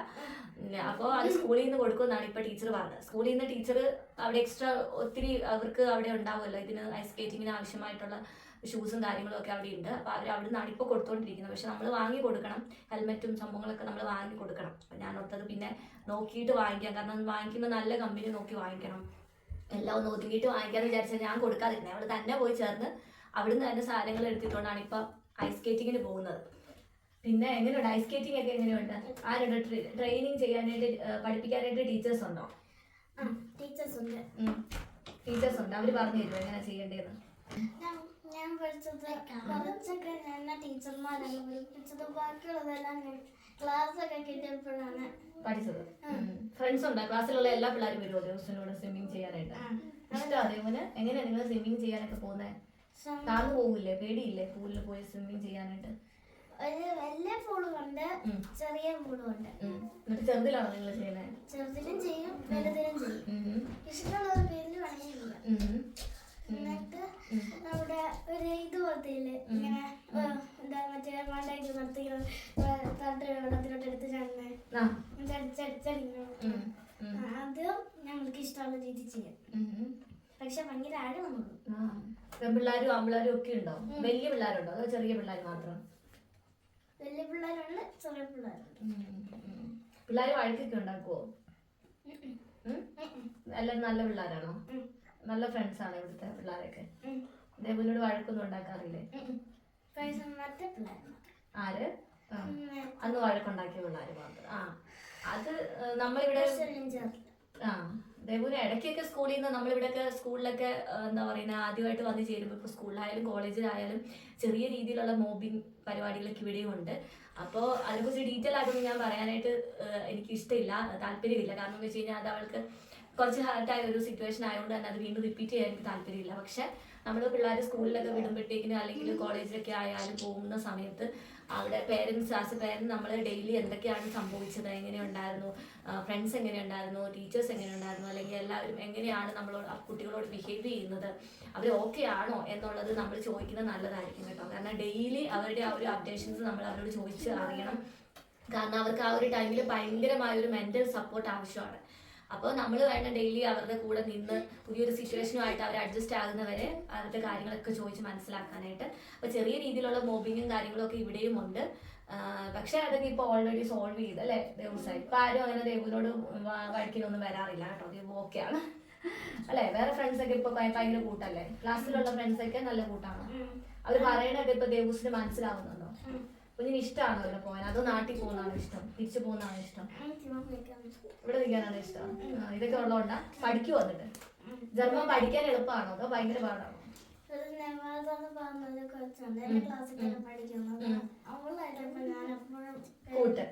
അപ്പോൾ അത് സ്കൂളിൽ നിന്ന് കൊടുക്കുമെന്നാണ് ഇപ്പൊ ടീച്ചർ പറഞ്ഞത്. സ്കൂളിൽ നിന്ന് ടീച്ചർ അവിടെ എക്സ്ട്രാ ഒത്തിരി അവർക്ക് അവിടെ ഉണ്ടാവുമല്ലോ ഇതിന് ഐസ് സ്കേറ്റിങ്ങിന് ആവശ്യമായിട്ടുള്ള ഷൂസും കാര്യങ്ങളും ഒക്കെ അവിടെ ഉണ്ട്. അപ്പൊ അവർ അവിടെ നിന്നാണ് ഇപ്പോൾ കൊടുത്തോണ്ടിരിക്കുന്നത്. പക്ഷെ നമ്മൾ വാങ്ങി കൊടുക്കണം, ഹെൽമെറ്റും സംഭവങ്ങളൊക്കെ നമ്മൾ വാങ്ങി കൊടുക്കണം. അപ്പൊ ഞാൻ ഓർത്തത് പിന്നെ നോക്കിയിട്ട് വാങ്ങിക്കാം, കാരണം വാങ്ങിക്കുമ്പോൾ നല്ല കമ്പനി നോക്കി വാങ്ങിക്കണം. എല്ലാം ഒന്ന് ഒതുങ്ങിയിട്ട് വാങ്ങിക്കാന്ന് വിചാരിച്ചാൽ ഞാൻ കൊടുക്കാതിരുന്നത്. അവൾ തന്നെ പോയി ചേർന്ന് അവിടുന്ന് തന്നെ സാധനങ്ങൾ എടുത്തിട്ടുകൊണ്ടാണ് ഇപ്പൊ ഐസ് സ്കേറ്റിങ്ങിന് പോകുന്നത്. പിന്നെ എങ്ങനെയുണ്ട് ഐസ് സ്കേറ്റിംഗ് ഒക്കെ? എങ്ങനെയുണ്ട്? ആരുണ്ട് ട്രെയിനിങ് ചെയ്യാനായിട്ട്, പഠിപ്പിക്കാനായിട്ട് ടീച്ചേഴ്സ് ഉണ്ടോ? ടീച്ചേഴ്സ് ഉണ്ട്. അവര് പറഞ്ഞു തരുമോ എങ്ങനെ ചെയ്യേണ്ടതെന്ന്? ഞാൻ പഠിച്ചത് കുറച്ചൊക്കെ ഞാൻ ടീച്ചർമാരാണ് പഠിപ്പിച്ചത്. ബാക്കിയുള്ളതെല്ലാം ക്ലാസ് ഒക്കെ കിട്ടിയപ്പോഴാണ് പഠിച്ചത്. ഫ്രണ്ട്സ് ഉണ്ടോ? ക്ലാസ്സിലുള്ള എല്ലാ പിള്ളേരും വരുമോ ദിവസത്തിനോട് സ്വിമ്മിങ് ചെയ്യാനായിട്ട്? ഇഷ്ടമാണ് ദേവുന്? എങ്ങനെയാ നിങ്ങൾ സ്വിമ്മിങ് ചെയ്യാനൊക്കെ പോകുന്നത്? താഴ്ന്നു പോകില്ലേ? പേടിയില്ലേ പൂളിൽ പോയി സ്വിമ്മിങ് ചെയ്യാനായിട്ട്? ഒരു വലിയ പൂളും ഉണ്ട്, ചെറിയ പൂളും ഉണ്ട്. എന്നിട്ട് ചെറുതിലാണോ നിങ്ങൾ ചെയ്യുന്നത്? ചെറുതിലും ചെയ്യും, വലുതിലും ചെയ്യും. ഇഷ്ടമുള്ള പേരിൽ വേണമെങ്കിൽ. എന്നിട്ട് നമ്മുടെ ഒരു ഇത് പോലത്തെ ഇങ്ങനെ എന്താ മറ്റേ മണ്ടയ്ക്ക് നിർത്തി തട്ട് വെള്ളത്തിലോട്ട് എടുത്ത് ചടിച്ചടിച്ചടിക്കണം. അത് ഞങ്ങൾക്ക് ഇഷ്ടമുള്ള രീതി ചെയ്യാം. പക്ഷെ ഭയങ്കര ആഴമാണ്. പെൺപിള്ളാരും ആമ്പിള്ളാരും ഒക്കെ ഉണ്ടോ? വലിയ പിള്ളേരുണ്ടോ അതോ ചെറിയ പിള്ളേർ മാത്രം? വലിയ പിള്ളേരുണ്ട്, ചെറിയ പിള്ളേരുണ്ട്. പിള്ളേർ വഴക്കൊക്കെ ഉണ്ടാക്കുവോ? എല്ലാവരും നല്ല പിള്ളേരാണോ? നല്ല ഫ്രണ്ട്സ് ആണോ ഇവിടുത്തെ പിള്ളേരൊക്കെ? ദേവുവിനോട് വഴക്കൊന്നും ഉണ്ടാക്കാറില്ലേ? ആര്? അന്ന് വഴക്കുണ്ടാക്കിയ പിള്ളേർ മാത്രം. അത് നമ്മളിവിടെ ദേവുവിന് ഇടയ്ക്കൊക്കെ സ്കൂളിൽ നിന്ന് നമ്മളിവിടെയൊക്കെ സ്കൂളിലൊക്കെ എന്താ പറയുന്നത് ആദ്യമായിട്ട് വന്ന് ചേരുമ്പോൾ ഇപ്പോൾ സ്കൂളിലായാലും കോളേജിലായാലും ചെറിയ രീതിയിലുള്ള മോബിങ് പരിപാടികളൊക്കെ ഇവിടെയും ഉണ്ട്. അപ്പോൾ അതിനെക്കുറിച്ച് ഡീറ്റെയിൽ ആയിട്ടൊന്നും ഞാൻ പറയാനായിട്ട് എനിക്ക് ഇഷ്ടമില്ല, താല്പര്യമില്ല. കാരണം എന്ന് വെച്ച് കഴിഞ്ഞാൽ അത് അവൾക്ക് കുറച്ച് ഹാർട്ടായ ഒരു സിറ്റുവേഷൻ ആയതുകൊണ്ട് തന്നെ അത് വീണ്ടും റിപ്പീറ്റ് ചെയ്യാൻ എനിക്ക് താല്പര്യമില്ല. പക്ഷെ നമ്മൾ പിള്ളേർ സ്കൂളിലൊക്കെ വിടുമ്പോഴത്തേക്കിനും അല്ലെങ്കിൽ കോളേജിലൊക്കെ ആയാലും പോകുന്ന സമയത്ത് അവിടെ പേരൻസ് ആസ് എ പേരൻറ് നമ്മൾ ഡെയിലി എന്തൊക്കെയാണ് സംഭവിച്ചത്, എങ്ങനെയുണ്ടായിരുന്നു, ഫ്രണ്ട്സ് എങ്ങനെയുണ്ടായിരുന്നു, ടീച്ചേഴ്സ് എങ്ങനെയുണ്ടായിരുന്നു, അല്ലെങ്കിൽ എല്ലാവരും എങ്ങനെയാണ് നമ്മളോട് കുട്ടികളോട് ബിഹേവ് ചെയ്യുന്നത്, അവർ ഓക്കെ ആണോ എന്നുള്ളത് നമ്മൾ ചോദിക്കുന്നത് നല്ലതായിരിക്കും കേട്ടോ. കാരണം ഡെയിലി അവരുടെ ആ ഒരു അപ്ഡേഷൻസ് നമ്മൾ അവരോട് ചോദിച്ച് അറിയണം. കാരണം അവർക്ക് ആ ഒരു ടൈമിൽ ഭയങ്കരമായൊരു മെൻ്റൽ സപ്പോർട്ട് ആവശ്യമാണ്. അപ്പോൾ നമ്മൾ വേണം ഡെയിലി അവരുടെ കൂടെ നിന്ന് പുതിയൊരു സിറ്റുവേഷനുമായിട്ട് അവർ അഡ്ജസ്റ്റ് ആകുന്നവരെ അവരുടെ കാര്യങ്ങളൊക്കെ ചോദിച്ച് മനസ്സിലാക്കാനായിട്ട്. അപ്പോൾ ചെറിയ രീതിയിലുള്ള മോബിങ്ങും കാര്യങ്ങളും ഒക്കെ ഇവിടെയും ഉണ്ട്. പക്ഷെ അതൊക്കെ ഇപ്പോൾ ഓൾറെഡി സോൾവ് ചെയ്തല്ലേ ദേവുസായി. ഇപ്പം ആരും അങ്ങനെ ദേവുവിനോട് വഴക്കിനൊന്നും വരാറില്ല കേട്ടോ. ദേവു ഓക്കെയാണ് അല്ലേ? വേറെ ഫ്രണ്ട്സൊക്കെ ഇപ്പോൾ ഭയങ്കര കൂട്ടല്ലേ? ക്ലാസ്സിലുള്ള ഫ്രണ്ട്സൊക്കെ നല്ല കൂട്ടാണ്. അവർ പറയണൊക്കെ ഇപ്പോൾ ദേവൂസിന് മനസ്സിലാവുന്നുണ്ടോ? കുഞ്ഞിന് ഇഷ്ടമാണോ ഇവിടെ പോകാൻ? അതോ നാട്ടിൽ പോകുന്നതാണോ ഇഷ്ടം, തിരിച്ചു പോകുന്നതാണോ ഇഷ്ടം? ഇവിടെ നിൽക്കാനാണോ ഇഷ്ടം? ഇതൊക്കെ ഉള്ളതുകൊണ്ടാ? പഠിക്കുമോ? എന്നിട്ട് ജർമ്മൻ പഠിക്കാൻ എളുപ്പമാണോ അതോ ഭയങ്കര പാടാണോ? ഒരു നെവാദെന്ന് പറഞ്ഞൊരു കൊച്ചുണ്ട് എന്റെ ക്ലാസ്സിൽ തന്നെ പഠിക്കുന്നത്. അവളായിട്ട് ഞാൻ എപ്പോഴും കൂട്ട്.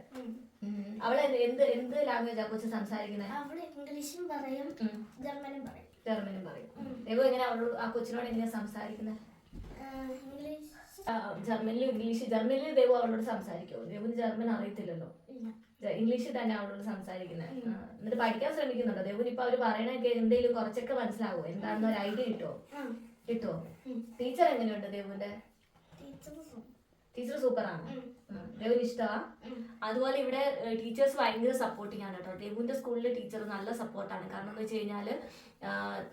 അവളെ എന്ത് ലാംഗ്വേജാ കൊച്ചു സംസാരിക്കുന്നത്? അവള് ഇംഗ്ലീഷും പറയും ജർമ്മനും പറയും. ജർമ്മനും പറയും. ദൈവം എങ്ങനെ അവളോട് ആ കൊച്ചിനോട് എങ്ങനെയാ സംസാരിക്കുന്നത്? English ജർമ്മനിലും English. ജർമ്മനിൽ ദൈവം അവളോട് സംസാരിക്കുമോ? ദൈവന് ജർമ്മൻ അറിയത്തില്ലല്ലോ. ഇംഗ്ലീഷിൽ തന്നെ അവളോട് സംസാരിക്കുന്നത്. എന്നിട്ട് പഠിക്കാൻ ശ്രമിക്കുന്നുണ്ടോ? ദൈവന് ഇപ്പൊ അവര് പറയണൊക്കെ എന്തെങ്കിലും കുറച്ചൊക്കെ മനസ്സിലാവോ? എന്താണെന്ന് ഒരു ഐഡിയ കിട്ടുമോ? ടീച്ചർ എങ്ങനെയുണ്ട് ദൈവന്റെ? ടീച്ചർ സൂപ്പറാണ്. ദൈവന് ഇഷ്ടമാ. അതുപോലെ ഇവിടെ ടീച്ചേഴ്സ് ഭയങ്കര സപ്പോർട്ടിങ് ആണ് കേട്ടോ. ദേവുവിന്റെ സ്കൂളിലെ ടീച്ചർ നല്ല സപ്പോർട്ടാണ്. കാരണം എന്ന് വെച്ച് കഴിഞ്ഞാല്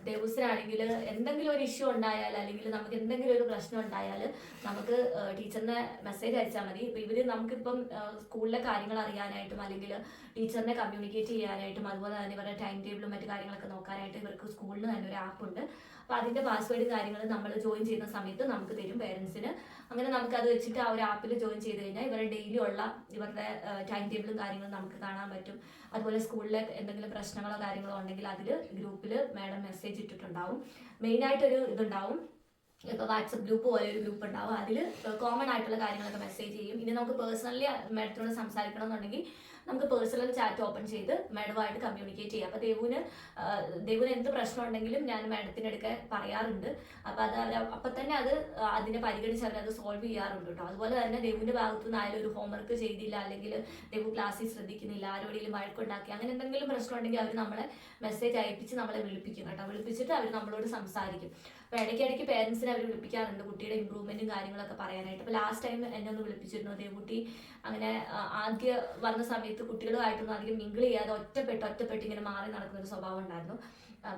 ദേവൂസിനാണെങ്കിൽ എന്തെങ്കിലും ഒരു ഇഷ്യൂ ഉണ്ടായാൽ അല്ലെങ്കിൽ നമുക്ക് എന്തെങ്കിലും ഒരു പ്രശ്നം ഉണ്ടായാൽ നമുക്ക് ടീച്ചറിനെ മെസ്സേജ് അയച്ചാൽ മതി. ഇപ്പൊ ഇവര് നമുക്കിപ്പം സ്കൂളിലെ കാര്യങ്ങൾ അറിയാനായിട്ടും അല്ലെങ്കിൽ ടീച്ചറിനെ കമ്മ്യൂണിക്കേറ്റ് ചെയ്യാനായിട്ടും അതുപോലെ തന്നെ ഇവരുടെ ടൈം ടേബിളും മറ്റു കാര്യങ്ങളൊക്കെ നോക്കാനായിട്ട് ഇവർക്ക് സ്കൂളിൽ തന്നെ ഒരു ആപ്പ് ഉണ്ട്. അപ്പൊ അതിന്റെ പാസ്വേഡ് കാര്യങ്ങൾ നമ്മൾ ജോയിൻ ചെയ്യുന്ന സമയത്ത് നമുക്ക് തരും പേരൻസിന്. അങ്ങനെ നമുക്ക് അത് വെച്ചിട്ട് ആ ഒരു ആപ്പിൽ ജോയിൻ ചെയ്ത് കഴിഞ്ഞാൽ ഇവരുടെ ഡെയിലി ഉള്ള ഇവരുടെ ടൈം ടേബിളും കാര്യങ്ങളും നമുക്ക് കാണാൻ പറ്റും. അതുപോലെ സ്കൂളിലെ എന്തെങ്കിലും പ്രശ്നങ്ങളോ കാര്യങ്ങളോ ഉണ്ടെങ്കിൽ അതിൽ ഗ്രൂപ്പിൽ മാഡം മെസ്സേജ് ഇട്ടിട്ടുണ്ടാവും. മെയിനായിട്ടൊരു ഇതുണ്ടാവും. ഇപ്പോൾ വാട്സപ്പ് ഗ്രൂപ്പ് പോലെ ഒരു ഗ്രൂപ്പ് ഉണ്ടാവും. അതിൽ കോമൺ ആയിട്ടുള്ള കാര്യങ്ങളൊക്കെ മെസ്സേജ് ചെയ്യും. ഇനി നമുക്ക് പേഴ്സണലി മാഡത്തിനോട് സംസാരിക്കണം എന്നുണ്ടെങ്കിൽ നമുക്ക് പേഴ്സണൽ ചാറ്റ് ഓപ്പൺ ചെയ്ത് മാഡവുമായിട്ട് കമ്മ്യൂണിക്കേറ്റ് ചെയ്യാം. അപ്പോൾ ദേവുവിന് എന്ത് പ്രശ്നം ഉണ്ടെങ്കിലും ഞാൻ മാഡത്തിൻ്റെ അടുക്കെ പറയാറുണ്ട്. അപ്പോൾ അത് അപ്പം തന്നെ അതിനെ പരിഗണിച്ച് അവരത് സോൾവ് ചെയ്യാറുണ്ട് കേട്ടോ. അതുപോലെ തന്നെ ദേവുവിൻ്റെ ഭാഗത്തു നിന്ന് ആയാലും ഒരു ഹോംവർക്ക് ചെയ്തില്ല അല്ലെങ്കിൽ ദേവു ക്ലാസ്സിൽ ശ്രദ്ധിക്കുന്നില്ല, ആരോടെങ്കിലും വഴക്കുണ്ടാക്കി അങ്ങനെ എന്തെങ്കിലും പ്രശ്നം ഉണ്ടെങ്കിൽ അവർ നമ്മളെ മെസ്സേജ് അയപ്പിച്ച് നമ്മളെ വിളിപ്പിക്കും കേട്ടോ. വിളിപ്പിച്ചിട്ട് അവർ നമ്മളോട് സംസാരിക്കും. അപ്പോൾ ഇടയ്ക്കിടയ്ക്ക് പേരൻസിനെ അവർ വിളിപ്പിക്കാറുണ്ട് കുട്ടിയുടെ ഇമ്പ്രൂവ്മെന്റും കാര്യങ്ങളൊക്കെ പറയാനായിട്ട്. അപ്പോൾ ലാസ്റ്റ് ടൈം എന്നെ ഒന്ന് വിളിപ്പിച്ചിരുന്നു. ദേവുകുട്ടി അങ്ങനെ ആദ്യം വന്ന സമയത്ത് കുട്ടികളുമായിട്ടൊന്നും അധികം മിങ്കിൾ ചെയ്യാതെ ഒറ്റപ്പെട്ട് ഇങ്ങനെ മാറി നടക്കുന്ന ഒരു സ്വഭാവം ഉണ്ടായിരുന്നു.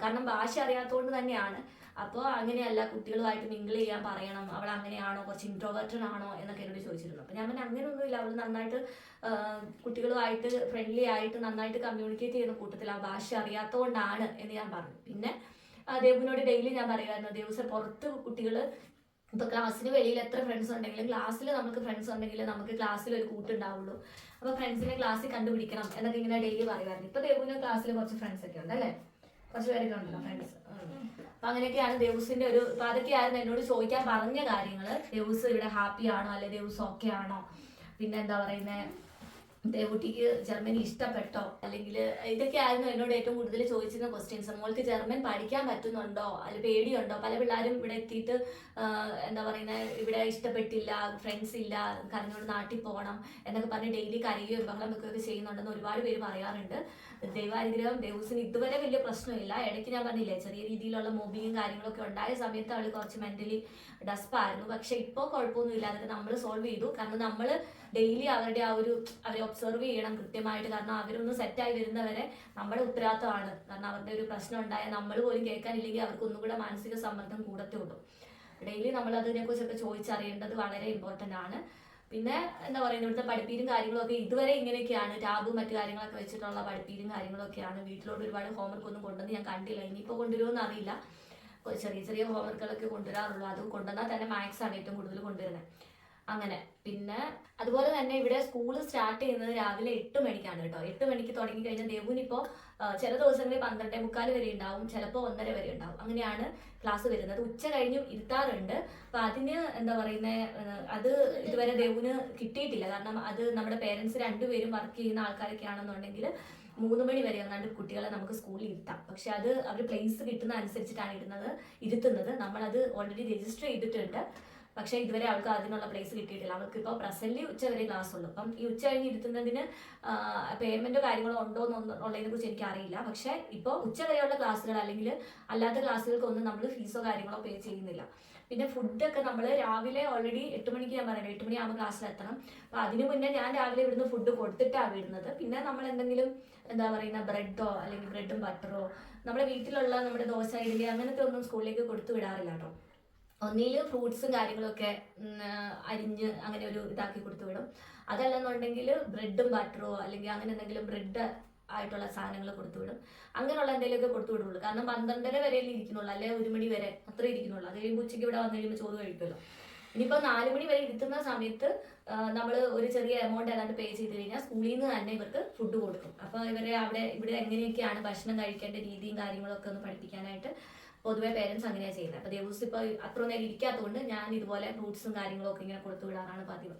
കാരണം ഭാഷ അറിയാത്തതുകൊണ്ട് തന്നെയാണ്. അപ്പോൾ അങ്ങനെയല്ല, കുട്ടികളുമായിട്ട് മിങ്കിൾ ചെയ്യാൻ പറയണം, അവൾ അങ്ങനെയാണോ, കുറച്ച് ഇൻട്രോവേർട്ടഡ് ആണോ എന്നൊക്കെ എന്നോട് ചോദിച്ചിരുന്നു. അപ്പോൾ ഞാൻ പറഞ്ഞാൽ അങ്ങനെയൊന്നുമില്ല, അവൾ നന്നായിട്ട് കുട്ടികളുമായിട്ട് ഫ്രണ്ട്ലി ആയിട്ട് നന്നായിട്ട് കമ്മ്യൂണിക്കേറ്റ് ചെയ്യുന്ന കൂട്ടത്തിൽ ആ ഭാഷ അറിയാത്തതുകൊണ്ടാണ് എന്ന് ഞാൻ പറഞ്ഞു. പിന്നെ ദേവുവിനോട് ഡെയിലി ഞാൻ പറയുമായിരുന്നു, ദേവുസെ പുറത്ത് കുട്ടികൾ ഇപ്പോൾ ക്ലാസ്സിന് വെളിയിൽ എത്ര ഫ്രണ്ട്സ് ഉണ്ടെങ്കിലും ക്ലാസ്സിൽ നമുക്ക് ഫ്രണ്ട്സ് ഉണ്ടെങ്കിൽ നമുക്ക് ക്ലാസ്സിൽ ഒരു കൂട്ടുണ്ടാവുള്ളൂ. അപ്പോൾ ഫ്രണ്ട്സിനെ ക്ലാസ്സിൽ കണ്ടുപിടിക്കണം എന്നൊക്കെ ഇങ്ങനെ ഡെയിലി പറയുമായിരുന്നു. ഇപ്പോൾ ദേവുവിന് ക്ലാസ്സിൽ കുറച്ച് ഫ്രണ്ട്സ് ഒക്കെ ഉണ്ട് അല്ലേ? കുറച്ച് പേരൊക്കെ ഉണ്ടല്ലോ ഫ്രണ്ട്സ്. അപ്പം അങ്ങനെയൊക്കെയാണ് ദേവൂസിന്റെ ഒരു. അപ്പം അതൊക്കെയായിരുന്നു എന്നോട് ചോദിക്കാൻ പറഞ്ഞ കാര്യങ്ങൾ. ദേവൂസ് ഇവിടെ ഹാപ്പി ആണോ, അല്ലെ ദേവൂസ് ഓക്കെ ആണോ, പിന്നെ എന്താ പറയുന്നത്, ദേവുട്ടിക്ക് ജർമ്മനി ഇഷ്ടപ്പെട്ടോ, അല്ലെങ്കിൽ ഇതൊക്കെയായിരുന്നു എന്നോട് ഏറ്റവും കൂടുതൽ ചോദിച്ചിരുന്ന ക്വസ്റ്റ്യൻസ്. മോൾക്ക് ജർമ്മൻ പഠിക്കാൻ പറ്റുന്നുണ്ടോ, അല്ലെങ്കിൽ പേടിയുണ്ടോ? പല പിള്ളേരും ഇവിടെ എത്തിയിട്ട് എന്താ പറയുന്നത്, ഇവിടെ ഇഷ്ടപ്പെട്ടില്ല, ഫ്രണ്ട്സ് ഇല്ല, കരഞ്ഞോണ്ട് നാട്ടിൽ പോകണം എന്നൊക്കെ പറഞ്ഞ് ഡെയിലി കരയുകയും ബഹളം വെക്കുകയൊക്കെ ചെയ്യുന്നുണ്ടെന്ന് ഒരുപാട് പേര് പറയാറുണ്ട്. ദൈവാനുഗ്രഹം ദേവൂസിന് ഇതുവരെ വലിയ പ്രശ്നമില്ല. ഇടയ്ക്ക് ഞാൻ പറഞ്ഞില്ലേ ചെറിയ രീതിയിലുള്ള മൊബിങ്ങും കാര്യങ്ങളൊക്കെ ഉണ്ടായ സമയത്ത് അവൾ കുറച്ച് മെന്റലി ഡസ്പായിരുന്നു. പക്ഷെ ഇപ്പോൾ കുഴപ്പമൊന്നുമില്ല, അതൊക്കെ നമ്മൾ സോൾവ് ചെയ്തു. കാരണം നമ്മൾ ഡെയിലി അവരുടെ അവരെ ഒബ്സർവ് ചെയ്യണം കൃത്യമായിട്ട്. കാരണം അവരൊന്ന് സെറ്റായി വരുന്നവരെ നമ്മുടെ ഉത്തരവാദിത്തമാണ്. കാരണം അവരുടെ ഒരു പ്രശ്നം ഉണ്ടായാൽ നമ്മൾ പോലും കേൾക്കാനില്ലെങ്കിൽ അവർക്ക് ഒന്നും കൂടെ മാനസിക സമ്മർദ്ദം കൂടത്തേ ഉള്ളൂ. ഡെയിലി നമ്മൾ അതിനെക്കുറിച്ചൊക്കെ ചോദിച്ചറിയേണ്ടത് വളരെ ഇമ്പോർട്ടൻ്റ് ആണ്. പിന്നെ എന്താ പറയുക, ഇവിടുത്തെ പഠിപ്പീരും കാര്യങ്ങളൊക്കെ ഇതുവരെ ഇങ്ങനെയൊക്കെയാണ്. ടാബും മറ്റു കാര്യങ്ങളൊക്കെ വെച്ചിട്ടുള്ള പഠിപ്പീരും കാര്യങ്ങളൊക്കെയാണ്. വീട്ടിലോട്ട് ഒരുപാട് ഹോംവർക്ക് ഒന്നും കൊണ്ടുവന്ന് ഞാൻ കണ്ടില്ല. ഇനിയിപ്പോൾ കൊണ്ടുവരുമോ അറിയില്ല. ചെറിയ ഹോംവർക്കുകളൊക്കെ കൊണ്ടുവരാറുള്ളൂ. അത് കൊണ്ടുവന്നാൽ തന്നെ മാത്സ് ആണ് ഏറ്റവും കൂടുതൽ കൊണ്ടുവരുന്നത്. അങ്ങനെ പിന്നെ അതുപോലെ തന്നെ ഇവിടെ സ്കൂൾ സ്റ്റാർട്ട് ചെയ്യുന്നത് രാവിലെ 8 മണിക്കാണ് കേട്ടോ. 8 മണിക്ക് തുടങ്ങി കഴിഞ്ഞാൽ ദേവുവിനിപ്പോൾ ചില ദിവസങ്ങളിൽ 12:45 വരെ ഉണ്ടാവും, ചിലപ്പോൾ 1:30 വരെ ഉണ്ടാവും. അങ്ങനെയാണ് ക്ലാസ് വരുന്നത്. ഉച്ച കഴിഞ്ഞും ഇരുത്താറുണ്ട്. അപ്പം അതിന് എന്താ പറയുന്നത്, അത് ഇതുവരെ ദേവുവിന് കിട്ടിയിട്ടില്ല. കാരണം അത് നമ്മുടെ പേരൻസ് രണ്ടുപേരും വർക്ക് ചെയ്യുന്ന ആൾക്കാരൊക്കെ ആണെന്നുണ്ടെങ്കിൽ 3 മണി വരെ അങ്ങാണ്ട് കുട്ടികളെ നമുക്ക് സ്കൂളിൽ ഇരുത്താം. പക്ഷെ അത് അവർ പ്ലേസ് കിട്ടുന്ന അനുസരിച്ചിട്ടാണ് ഇരുത്തുന്നത്. നമ്മളത് ഓൾറെഡി രജിസ്റ്റർ ചെയ്തിട്ടുണ്ട്. പക്ഷെ ഇതുവരെ അവൾക്ക് അതിനുള്ള പ്ലേസ് കിട്ടിയിട്ടില്ല. അവൾക്ക് ഇപ്പോൾ പ്രസന്റ്ലി ഉച്ച വരെ ക്ലാസ് ഉള്ളൂ. അപ്പം ഈ ഉച്ച കഴിഞ്ഞ് ഇരുത്തുന്നതിന് പേയ്മെന്റോ കാര്യങ്ങളോ ഉണ്ടോ എന്നുള്ളതിനെ കുറിച്ച് എനിക്ക് അറിയില്ല. പക്ഷെ ഇപ്പോൾ ഉച്ച വരെയുള്ള ക്ലാസ്സുകൾ അല്ലെങ്കിൽ അല്ലാത്ത ക്ലാസ്സുകൾക്കൊന്നും നമ്മൾ ഫീസോ കാര്യങ്ങളോ പേ ചെയ്യുന്നില്ല. പിന്നെ ഫുഡൊക്കെ നമ്മൾ രാവിലെ ഓൾറെഡി 8 മണിക്ക് ഞാൻ പറയുന്നത് 8 മണിയാകുമ്പോൾ ക്ലാസ്സിലെത്തണം. അപ്പോൾ അതിന് മുന്നേ ഞാൻ രാവിലെ ഇവിടുന്ന് ഫുഡ് കൊടുത്തിട്ടാണ് വിടുന്നത്. പിന്നെ നമ്മൾ എന്തെങ്കിലും എന്താ പറയുന്ന ബ്രെഡോ അല്ലെങ്കിൽ ബ്രെഡും ബട്ടറോ നമ്മുടെ വീട്ടിലുള്ള നമ്മുടെ ദോശ ഇഡ്ഡലി അങ്ങനത്തെ ഒന്നും സ്കൂളിലേക്ക് കൊടുത്തു വിടാറില്ല കേട്ടോ. ഒന്നിൽ ഫ്രൂട്ട്സും കാര്യങ്ങളൊക്കെ അരിഞ്ഞ് അങ്ങനെ ഒരു ഇതാക്കി കൊടുത്തു വിടും. അതല്ലെന്നുണ്ടെങ്കിൽ ബ്രെഡും ബട്ടറോ അല്ലെങ്കിൽ അങ്ങനെ എന്തെങ്കിലും ബ്രെഡ് ആയിട്ടുള്ള സാധനങ്ങൾ കൊടുത്തു വിടും. അങ്ങനെയുള്ള എന്തെങ്കിലുമൊക്കെ കൊടുത്തു വിടുള്ളൂ. കാരണം 12:30 വരെ ഇരിക്കുന്നുള്ളൂ, അല്ലെങ്കിൽ 1 മണി വരെ അത്ര ഇരിക്കുന്നുള്ളൂ. അത് കഴിയുമ്പോൾ ഉച്ചയ്ക്ക് ഇവിടെ വന്നു കഴിയുമ്പോൾ ചോറ് കഴിക്കുമല്ലോ. ഇനിയിപ്പോൾ 4 മണി വരെ ഇരുത്തുന്ന സമയത്ത് നമ്മൾ ഒരു ചെറിയ എമൗണ്ട് ഏതാണ്ട് പേ ചെയ്ത് കഴിഞ്ഞാൽ സ്കൂളിൽ നിന്ന് തന്നെ ഇവർക്ക് ഫുഡ് കൊടുക്കും. അപ്പോൾ ഇവിടെ എങ്ങനെയൊക്കെയാണ് ഭക്ഷണം കഴിക്കേണ്ട രീതിയും കാര്യങ്ങളൊക്കെ ഒന്ന് പഠിപ്പിക്കാനായിട്ട് പൊതുവെ പേരൻസ് അങ്ങനെയാണ് ചെയ്യുന്നത്. അപ്പോൾ ദേവൂസ് ഇപ്പോൾ അത്ര നേരം ഇരിക്കാത്തതുകൊണ്ട് ഞാൻ ഇതുപോലെ ഫ്രൂട്ട്സും കാര്യങ്ങളൊക്കെ ഇങ്ങനെ കൊടുത്തു വിടാറാണ് പതിവ്.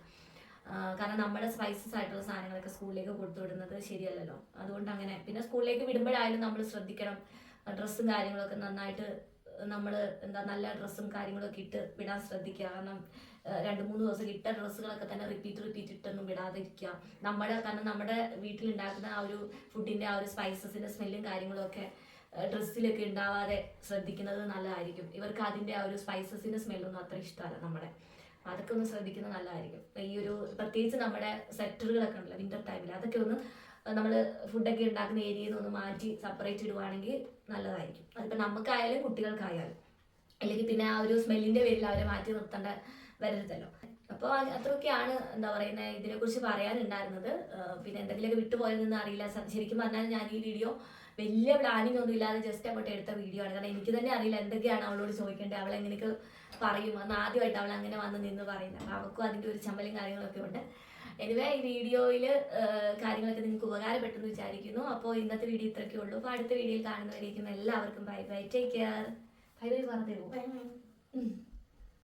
കാരണം നമ്മുടെ സ്പൈസസ് ആയിട്ടുള്ള സാധനങ്ങളൊക്കെ സ്കൂളിലേക്ക് കൊടുത്തു വിടുന്നത് ശരിയല്ലല്ലോ. അതുകൊണ്ട് അങ്ങനെ. പിന്നെ സ്കൂളിലേക്ക് വിടുമ്പോഴായാലും നമ്മൾ ശ്രദ്ധിക്കണം, ഡ്രസ്സും കാര്യങ്ങളൊക്കെ നന്നായിട്ട് നമ്മൾ നല്ല ഡ്രസ്സും കാര്യങ്ങളൊക്കെ ഇട്ട് വിടാൻ ശ്രദ്ധിക്കുക. കാരണം 2-3 ദിവസം ഇട്ട ഡ്രസ്സുകളൊക്കെ തന്നെ റിപ്പീറ്റ് ഇട്ടൊന്നും വിടാതിരിക്കുക. കാരണം നമ്മുടെ വീട്ടിലുണ്ടാക്കുന്ന ആ ഒരു ഫുഡിൻ്റെ ആ ഒരു സ്പൈസസിൻ്റെ സ്മെല്ലും കാര്യങ്ങളും ഒക്കെ ഡ്രസ്സിലൊക്കെ ഉണ്ടാവാതെ ശ്രദ്ധിക്കുന്നത് നല്ലതായിരിക്കും. ഇവർക്ക് അതിൻ്റെ ആ ഒരു സ്പൈസസിൻ്റെ സ്മെല്ലൊന്നും അത്ര ഇഷ്ടമല്ല നമ്മുടെ. അതൊക്കെ ഒന്ന് ശ്രദ്ധിക്കുന്നത് നല്ലതായിരിക്കും. ഈ ഒരു പ്രത്യേകിച്ച് നമ്മുടെ സെറ്ററുകളൊക്കെ ഉണ്ടല്ലോ വിൻ്റർ ടൈമിൽ, അതൊക്കെ ഒന്ന് നമ്മൾ ഫുഡൊക്കെ ഉണ്ടാക്കുന്ന ഏരിയയിൽ നിന്ന് മാറ്റി സെപ്പറേറ്റ് ഇടുവാണെങ്കിൽ നല്ലതായിരിക്കും. അതിപ്പോൾ നമുക്കായാലും കുട്ടികൾക്കായാലും. അല്ലെങ്കിൽ പിന്നെ ആ ഒരു സ്മെല്ലിൻ്റെ പേരിൽ അവരെ മാറ്റി നിർത്തേണ്ട വരരുതല്ലോ. അപ്പോൾ അത്രയൊക്കെയാണ് ഇതിനെക്കുറിച്ച് പറയാനുണ്ടായിരുന്നത്. പിന്നെ എന്തെങ്കിലുമൊക്കെ വിട്ടുപോയതെന്ന് അറിയില്ല. ശരിക്കും പറഞ്ഞാൽ ഞാൻ ഈ വീഡിയോ വലിയ പ്ലാനിങ് ഒന്നും ഇല്ലാതെ ജസ്റ്റ് അങ്ങോട്ട് എടുത്ത വീഡിയോ ആണ്. കാരണം എനിക്ക് തന്നെ അറിയില്ല എന്തൊക്കെയാണ് അവളോട് ചോദിക്കേണ്ടത്, അവൾ എങ്ങനെയൊക്കെ പറയും. അന്ന് ആദ്യമായിട്ട് അവൾ അങ്ങനെ വന്ന് നിന്ന് പറയുന്നത്. അപ്പോൾ അവൾക്കും അതിൻ്റെ ഒരു ചമ്മലും കാര്യങ്ങളൊക്കെ ഉണ്ട്. എനിവേ ഈ വീഡിയോയിൽ കാര്യങ്ങളൊക്കെ നിങ്ങൾക്ക് ഉപകാരപ്പെട്ടെന്ന് വിചാരിക്കുന്നു. അപ്പോൾ ഇന്നത്തെ വീഡിയോ ഇത്രയൊക്കെ ഉള്ളൂ. അപ്പോൾ അടുത്ത വീഡിയോയിൽ കാണുന്നവരേക്കും എല്ലാവർക്കും bye bye, take care. Bye bye പറഞ്ഞേ.